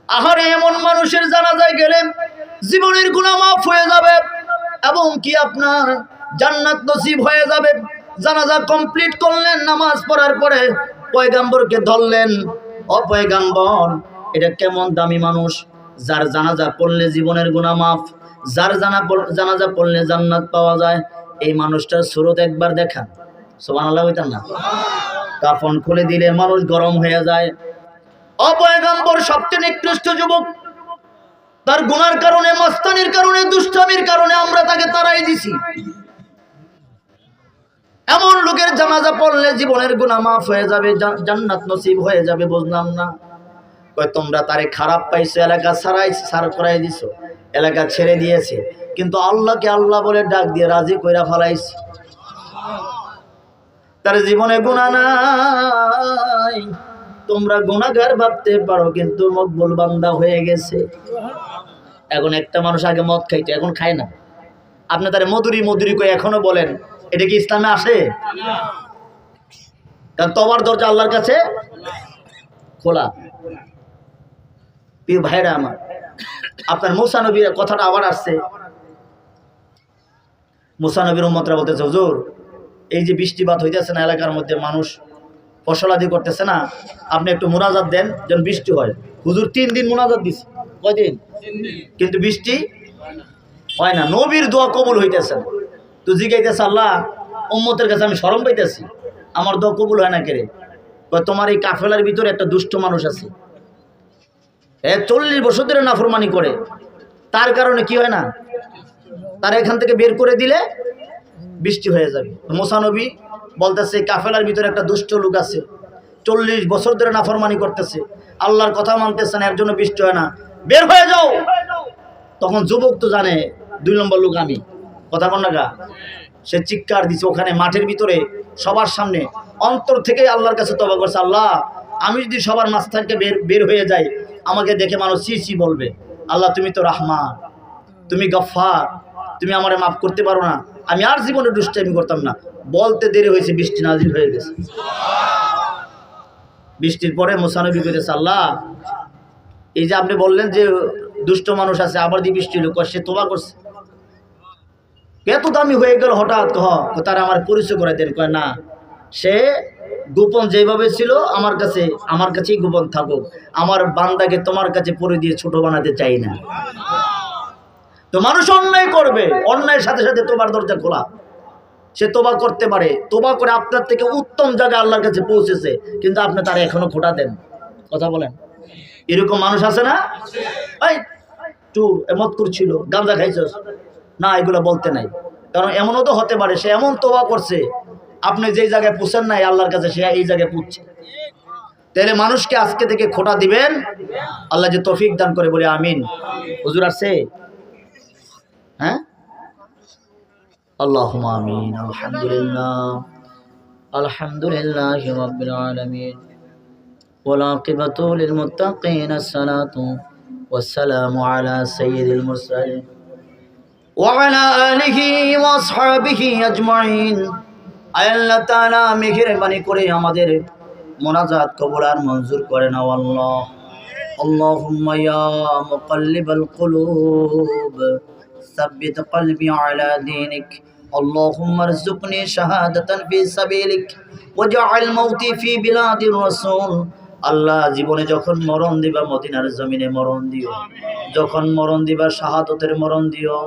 আহারে, এমন মানুষের জানাজায় গেলে জীবনের গুনাহ মাফ হয়ে যাবে এবং কি আপনার জান্নাত নসিব হয়ে যাবে। জানাজা কমপ্লিট করলেন, নামাজ পড়ার পরে পয়গাম্বরকে ধরলেন, ও পয়গাম্বর, এটা কেমন দামি মানুষ, যার জানাজা পড়লে জীবনের গুনাহ মাফ, যার জানাজা পড়লে জান্নাত পাওয়া যায়, এই মানুষটার সুরত একবার দেখান। সুবহানাল্লাহ বলতেন না? কাফন খুলে দিলে মানুষ গরম হয়ে যায়। ও পয়গাম্বর, সবচেয়ে নিকৃষ্ট যুবক, তার গুনার কারণে, মস্তানির কারণে, দুষ্টামির কারণে আমরা তাকে তাড়াই দিছি। এমন লোকের জানাজা পড়লে জীবনের গুনাহ মাফ হয়ে যাবে, জান্নাত নসিব হয়ে যাবে। বুঝলাম না। কয়, তোমরা তারে খারাপ পাইছো, এলাকা সার করাই দিছো, এলাকা ছেড়ে দিয়েছে, কিন্তু আল্লাহকে আল্লাহ বলে ডাক দিয়ে রাজি কইরা ফেলাইছে। তার জীবনে গুনাহ নাই, তোমরা গুনাহগার ভাবতে পারো, কিন্তু মকবুল বান্দা হয়ে গেছে। এখন একটা মানুষ আগে মদ খাইতো, এখন খায় না। আপনি তার মধুরি মধুরি করে এখনো বলেন, এটা কি ইসলামে আসে? কারণ তওবার দরজা আল্লাহর কাছে খোলা। প্রিয় ভাইরা আমার, আপনার মুসা নবীর কথাটা আবার আসছে। মুসা নবীর উম্মতরা বলতেছে, হুজুর এই যে বৃষ্টিপাত হইতেছে না, এলাকার মধ্যে মানুষ ফসলাদি করতেছে না, আপনি একটু মুনাজাত দেন যেন বৃষ্টি হয়। হুজুর 3 দিন মুনাজাত দিছে, কয়দিন? কিন্তু বৃষ্টি হয় না। নবীর দোয়া কবুল হইতেছে না। তো জিজ্ঞাইতেছে, আল্লাহ উম্মতের কাছে আমি শরম পাইতেছি, আমার দোয়া কবুল হয় না কেরে? তোমার এই কাফেলার ভিতরে একটা দুষ্ট মানুষ আছে, 40 বছর ধরে নাফরমানি করে, তার কারণে কি হয় না? তার এখান থেকে বের করে দিলে বৃষ্টি হয়ে যাবে। মুসা নবী বলতেছে, কাফেলার ভিতরে একটা দুষ্ট লোক আছে, 40 বছর ধরে নাফরমানি করতেছে, আল্লাহর কথা মানতেছে না, এর জন্য বৃষ্টি হয় না, বের হয়ে যাও। তখন যুবক তো জানে 2 নম্বর লোক আমি, কথা বল না গা। সে চিৎকার দিছে ওখানে মাঠের ভিতরে সবার সামনে, অন্তর থেকে আল্লাহর কাছে তওবা করছে, আল্লাহ আমি যদি সবার মাঝ থেকে বের হয়ে যাই, আমাকে দেখে মানুষ চি চি বলবে, আল্লাহ তুমি তো রহমান, তুমি গফফার, তুমি আমারে মাফ করতে পারো না, আমি আর জীবনে দুষ্টামি করতাম না। বলতে দেরি হয়েছে, বৃষ্টি নাজিল হয়ে গেছে। বৃষ্টির পরে মুসা নবী কইতেছে, আল্লাহ এই যে আপনি বললেন যে দুষ্ট মানুষ আছে, আবার দিয়ে বৃষ্টি হলো, সে তোবা করছে, এত দামি হয়ে গেল হঠাৎ? তারা আমার পরিচয় করে দেন। কয় না, সে গোপন যেভাবে ছিল আমার কাছেই গোপন থাকুক, আমার বান্দাকে তোমার কাছে পরে দিয়ে ছোট বানাতে চাই না। তো মানুষ অন্যায় করবে, অন্যায়ের সাথে সাথে তোবার দরজা খোলা, সে তোবা করতে পারে, তোবা করে আপনার থেকে উত্তম জায়গায় আল্লাহর কাছে পৌঁছেছে, কিন্তু আপনি তারা এখনো খোটা দেন। কথা বলেন, এরকম মানুষ আছে না? এই চুর মদ করছিল, গাঁজা খাইছস না, এগুলো বলতে নাই। কারণ এমনও তো হতে পারে সে এমন তোবা করছে, আপনি যেই জায়গায় পুষেন নাই আল্লাহর কাছে, সে এই জায়গায় পুষছে। তাহলে মানুষকে আজকে থেকে খোটা দিবেন, আল্লাহ যে তৌফিক দান করে, বলে আমিন। হুজুর আসছে? হ্যাঁ, আল্লাহুম্মা আমিন। আলহামদুলিল্লাহি রাব্বিল আলামিন, ওয়াল আকিবাতু লিল মুত্তাকিন, আসসালাতু ওয়াসসালামু আলা সাইয়্যিদিল মুরসালিন ওয়া আলা আলিহি ওয়া আসহাবিহি আজমাইন। আল্লাহ তাআলা মেহেরবানি করে আমাদের মুনাজাত কবুল আর মঞ্জুর করে নাও আল্লাহ। আল্লাহুম্মা ইয়া মুকাল্লিবাল কুলুব সাব্বিত কলবি আলা দীনিক। আল্লাহুম্মা রযুকনি শাহাদাতান ফি সাবিলিক ওয়াজআল মাউতি ফি বিলাদির রাসূল। আল্লাহ জীবনে যখন মরণ দিবা মদিনার জমিনে মরণ দিও, যখন মরণ দিবা শাহাদতের মরণ দিও,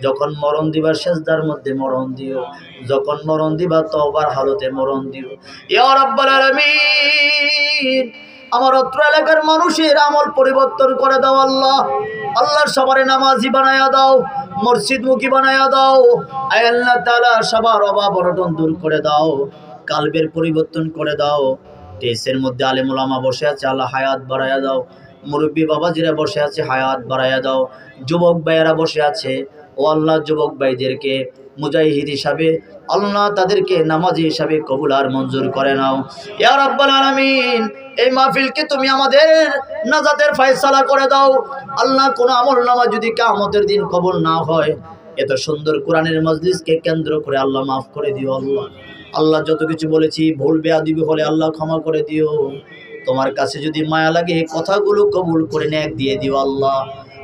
যখন মরণ দিবা সেজদার মধ্যে মরণ দিও, যখন মরণ দিবা তওবার হালতে মরণ দিও। ইয়া রাব্বাল আলামিন, আমার অত্র এলাকার মানুষের আমল পরিবর্তন করে দাও আল্লাহ। আল্লাহর সবারে নামাজি বানায়া দাও, মসজিদমুখী বানায়া দাও। আয় আল্লাহ তাআলা সবার অভাব অনটন দূর করে দাও, কালবের পরিবর্তন করে দাও। দেশের মধ্যে আলেম ওলামা বসে আছে, আল্লাহ হায়াত বাড়ায়া দাও। মুরব্বী বাবাজিরা বসে আছে, হায়াত বাড়ায়া দাও। যুবক ভাইয়েরা বসে আছে, ও আল্লাহ যুবক ভাইদেরকে মুজাহিদ হিসাবে আল্লাহ তাদেরকে নামাজি হিসাবে কবুল আর মঞ্জুর করে নাও। ইয়া রাব্বাল আলামিন, এই মাহফিলকে তুমি আমাদের নাজাতের ফয়সালা করে দাও আল্লাহ। কোন আমল নামা যদি কিয়ামতের দিন কবুল না হয়, এত সুন্দর কোরআনের মজলিসকে কেন্দ্র করে আল্লাহ মাফ করে দিও আল্লাহ। আল্লাহ যত কিছু বলেছি ভুল বেয়াদবি হলে আল্লাহ ক্ষমা করে দিও। তোমার কাছে যদি মায়া লাগে কথাগুলো কবুল করে নেক দিয়ে দিও আল্লাহ।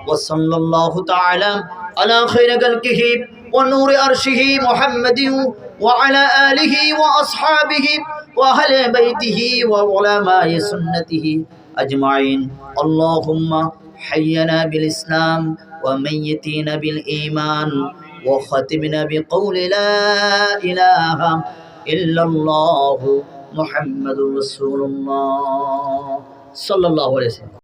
ওয়া সাল্লাল্লাহু তাআলা আলা খায়রি খালকিহি ওয়া নূরি আরশিহি মুহাম্মাদিন ওয়া আলা আলিহি ওয়া আসহাবিহি ওয়া আহলি বাইতিহি ওয়া উলামায়ে সুন্নতিহি আজমাইন। আল্লাহুম্মা হাইয়িনা বিল ইসলাম ওয়া মাইয়িতিনা বিল ঈমান ওয়া খাতিমনা বিকৌলি লা ইলাহা ইল্লাল্লাহু মুহাম্মাদুর রাসূলুল্লাহ সাল্লাল্লাহু আলাইহি ওয়াসাল্লাম।